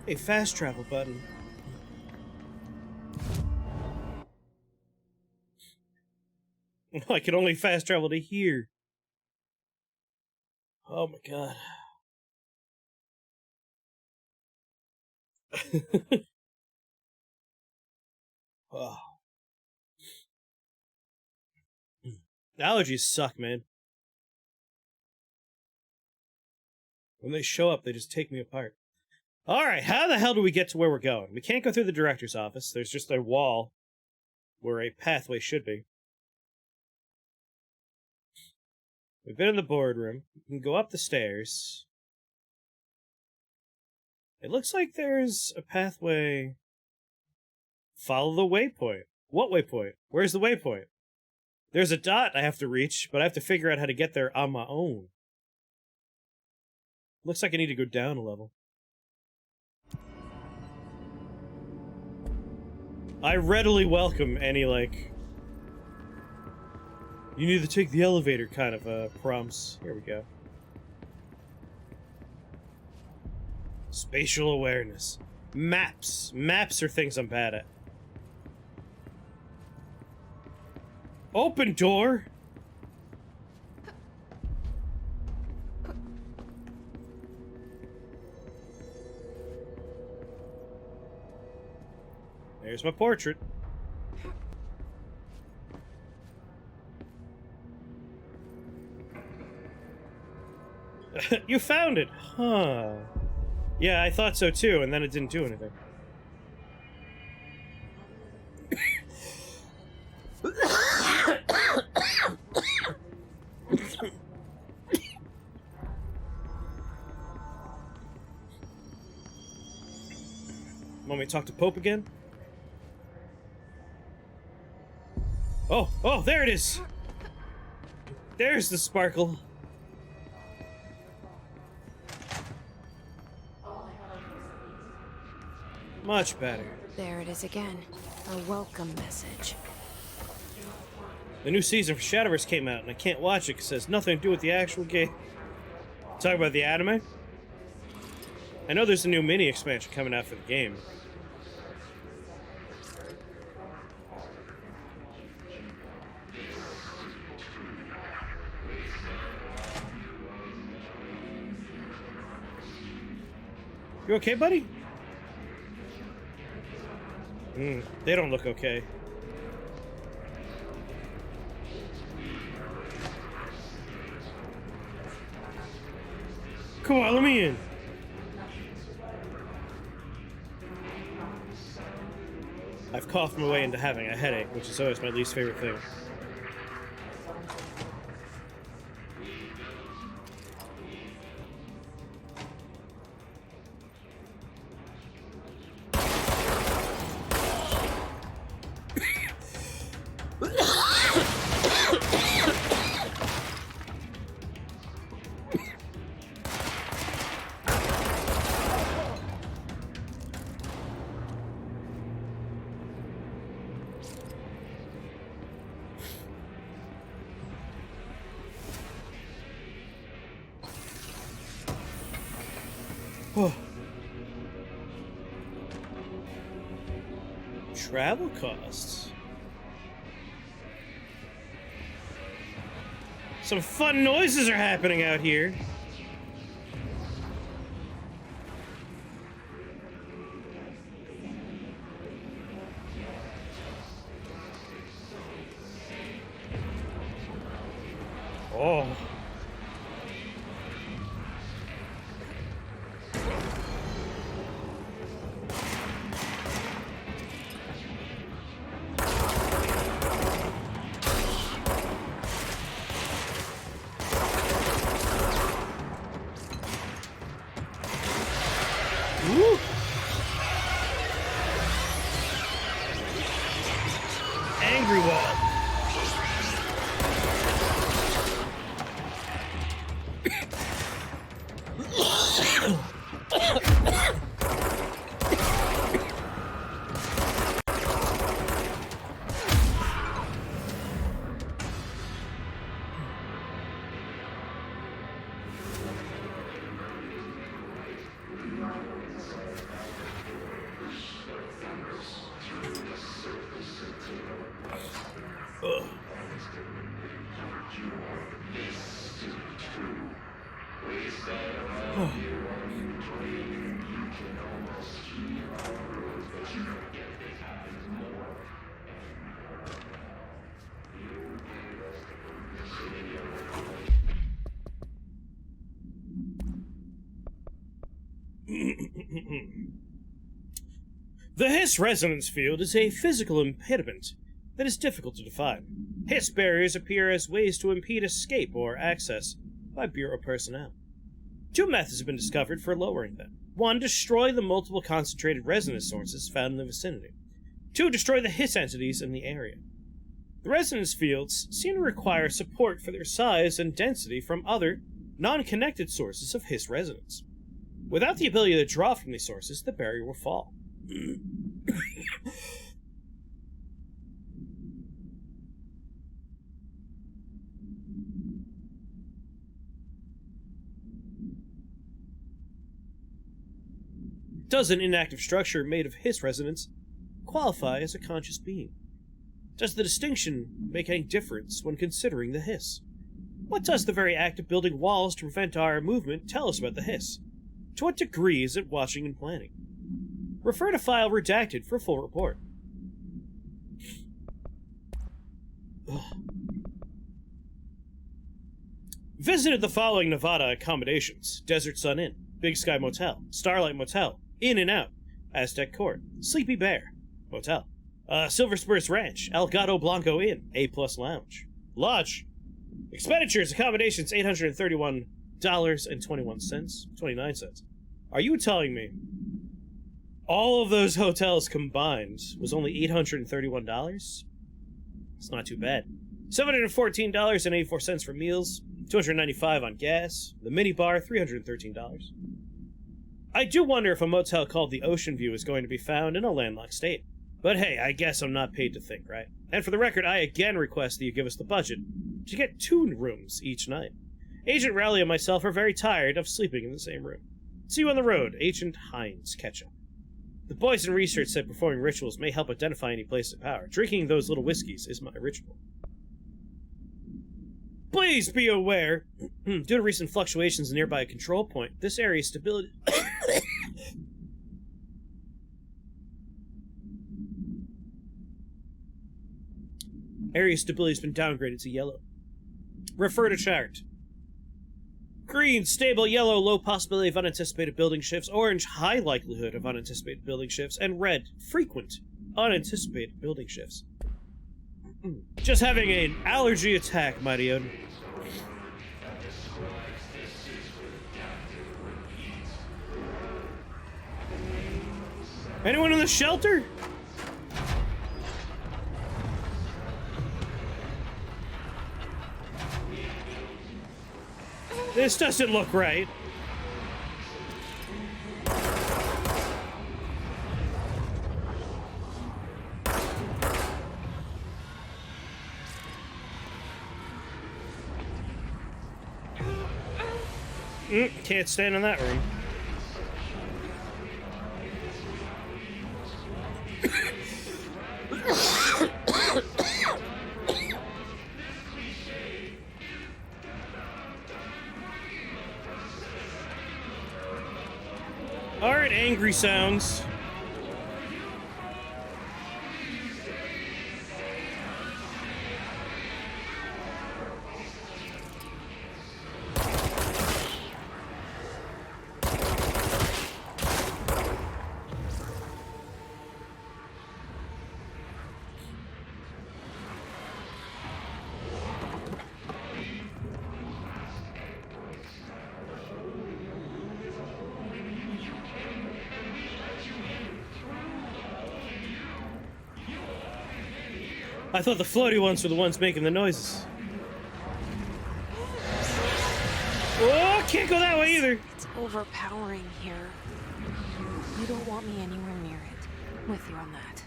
A fast travel button. I can only fast travel to here. Oh my god. Oh. Allergies suck, man. When they show up, they just take me apart. Alright, how the hell do we get to where we're going? We can't go through the director's office. There's just a wall where a pathway should be. We've been in the boardroom. We can go up the stairs. It looks like there's a pathway. Follow the waypoint. What waypoint? Where's the waypoint? There's a dot I have to reach, but I have to figure out how to get there on my own. Looks like I need to go down a level. I readily welcome any, like, you need to take the elevator kind of prompts. Here we go. Spatial awareness. Maps. Maps are things I'm bad at. Open door! There's my portrait. You found it! Huh. Yeah, I thought so too, and then it didn't do anything. Want me to talk to Pope again? Oh, there it is! There's the sparkle. Much better. There it is again. A welcome message. The new season for Shadowverse came out, and I can't watch it because it has nothing to do with the actual game. Talk about the anime? I know there's a new mini expansion coming out for the game. You okay, buddy? They don't look okay. Come on, let me in. I've coughed my way into having a headache, which is always my least favorite thing. Travel costs. Some fun noises are happening out here. Oh. Woo. Angry wall. The Hiss resonance field is a physical impediment that is difficult to define. Hiss barriers appear as ways to impede escape or access by Bureau personnel. Two methods have been discovered for lowering them. One, destroy the multiple concentrated resonance sources found in the vicinity. Two, destroy the Hiss entities in the area. The resonance fields seem to require support for their size and density from other, non-connected sources of Hiss resonance. Without the ability to draw from these sources, the barrier will fall. Does an inactive structure made of Hiss resonance qualify as a conscious being? Does the distinction make any difference when considering the Hiss? What does the very act of building walls to prevent our movement tell us about the Hiss? To what degree is it watching and planning? Refer to file redacted for full report. Visited the following Nevada accommodations: Desert Sun Inn, Big Sky Motel, Starlight Motel, In and Out, Aztec Court, Sleepy Bear Motel, Silver Spurs Ranch, El Gato Blanco Inn, A+ Lounge, Lodge. Expenditures, accommodations, $831.29. Are you telling me all of those hotels combined was only $831? It's not too bad. $714.84 for meals, $295 on gas, the minibar, $313. I do wonder if a motel called the Ocean View is going to be found in a landlocked state. But hey, I guess I'm not paid to think, right? And for the record, I again request that you give us the budget to get 2 rooms each night. Agent Rowley and myself are very tired of sleeping in the same room. See you on the road, Agent Hines Ketchup. The boys in research said performing rituals may help identify any place of power. Drinking those little whiskeys is my ritual. Please be aware, due to recent fluctuations in nearby control point, this area's stability... Area stability has been downgraded to yellow. Refer to chart. Green, stable. Yellow, low possibility of unanticipated building shifts. Orange, high likelihood of unanticipated building shifts. And red, frequent unanticipated building shifts. Just having an allergy attack, mighty Odin. Anyone in the shelter? This doesn't look right. Can't stand in that room. Alright, angry sounds. I thought the floaty ones were the ones making the noises. Oh, can't go that way either. It's overpowering here. You don't want me anywhere near it. I'm with you on that.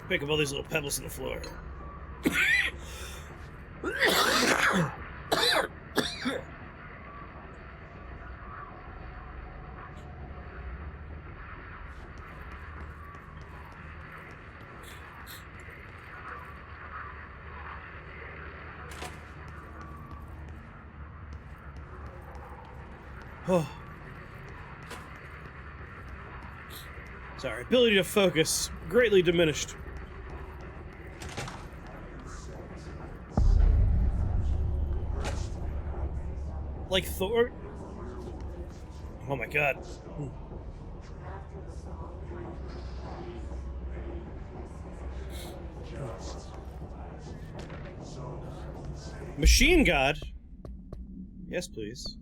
Pick up all these little pebbles on the floor. Oh. Sorry, ability to focus greatly diminished. Like Thor? Oh my god. Machine God? Yes, please.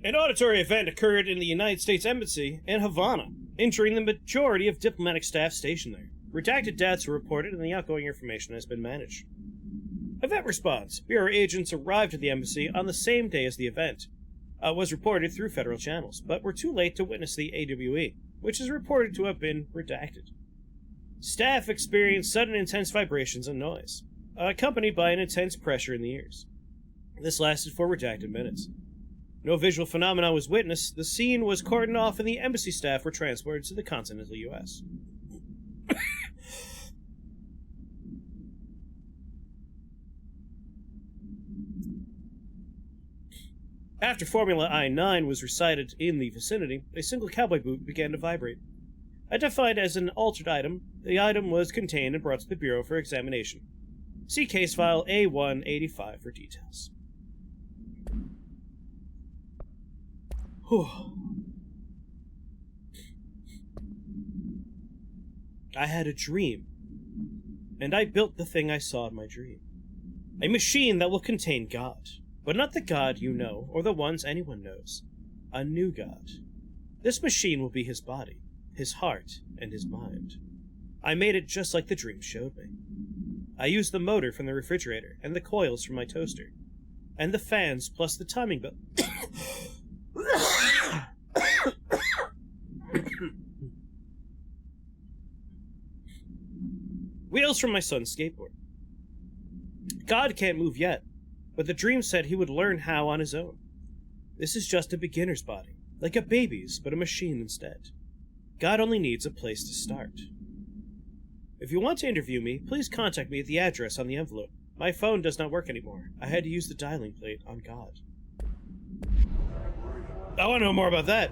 An auditory event occurred in the United States Embassy in Havana, injuring the majority of diplomatic staff stationed there. Redacted deaths were reported and the outgoing information has been managed. Event response. Bureau agents arrived at the embassy on the same day as the event was reported through federal channels, but were too late to witness the AWE, which is reported to have been redacted. Staff experienced sudden intense vibrations and noise, accompanied by an intense pressure in the ears. This lasted for redacted minutes. No visual phenomena was witnessed. The scene was cordoned off and the embassy staff were transported to the continental U.S. After Formula I-9 was recited in the vicinity, a single cowboy boot began to vibrate. Identified as an altered item, the item was contained and brought to the Bureau for examination. See case file A185 for details. Whew. I had a dream, and I built the thing I saw in my dream. A machine that will contain God. But not the God you know, or the ones anyone knows. A new God. This machine will be his body, his heart, and his mind. I made it just like the dream showed me. I used the motor from the refrigerator, and the coils from my toaster, and the fans plus the timing belt. Wheels from my son's skateboard. God can't move yet. But the dream said he would learn how on his own. This is just a beginner's body, like a baby's, but a machine instead. God only needs a place to start. If you want to interview me, please contact me at the address on the envelope. My phone does not work anymore. I had to use the dialing plate on God. I want to know more about that.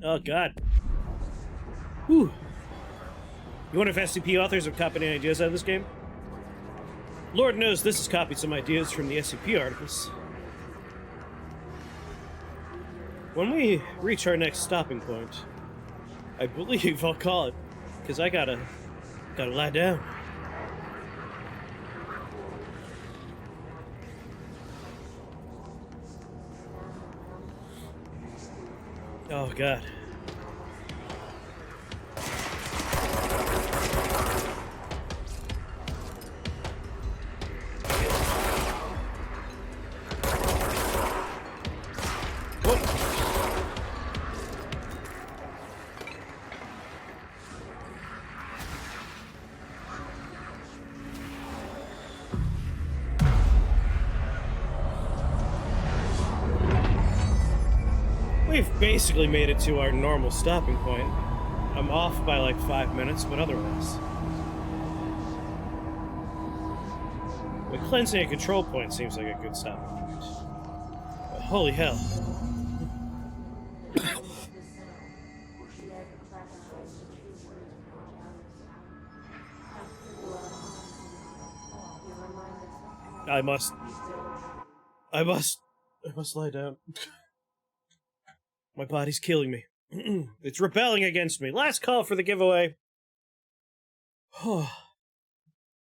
Oh, God. Whew. You wonder if SCP authors have copied any ideas out of this game? Lord knows this has copied some ideas from the SCP articles. When we reach our next stopping point, I believe I'll call it, because I gotta lie down. Oh, God. We've basically made it to our normal stopping point. I'm off by like 5 minutes, but otherwise. But cleansing a control point seems like a good stopping point. But holy hell. I must lie down. My body's killing me. It's rebelling against me. Last call for the giveaway.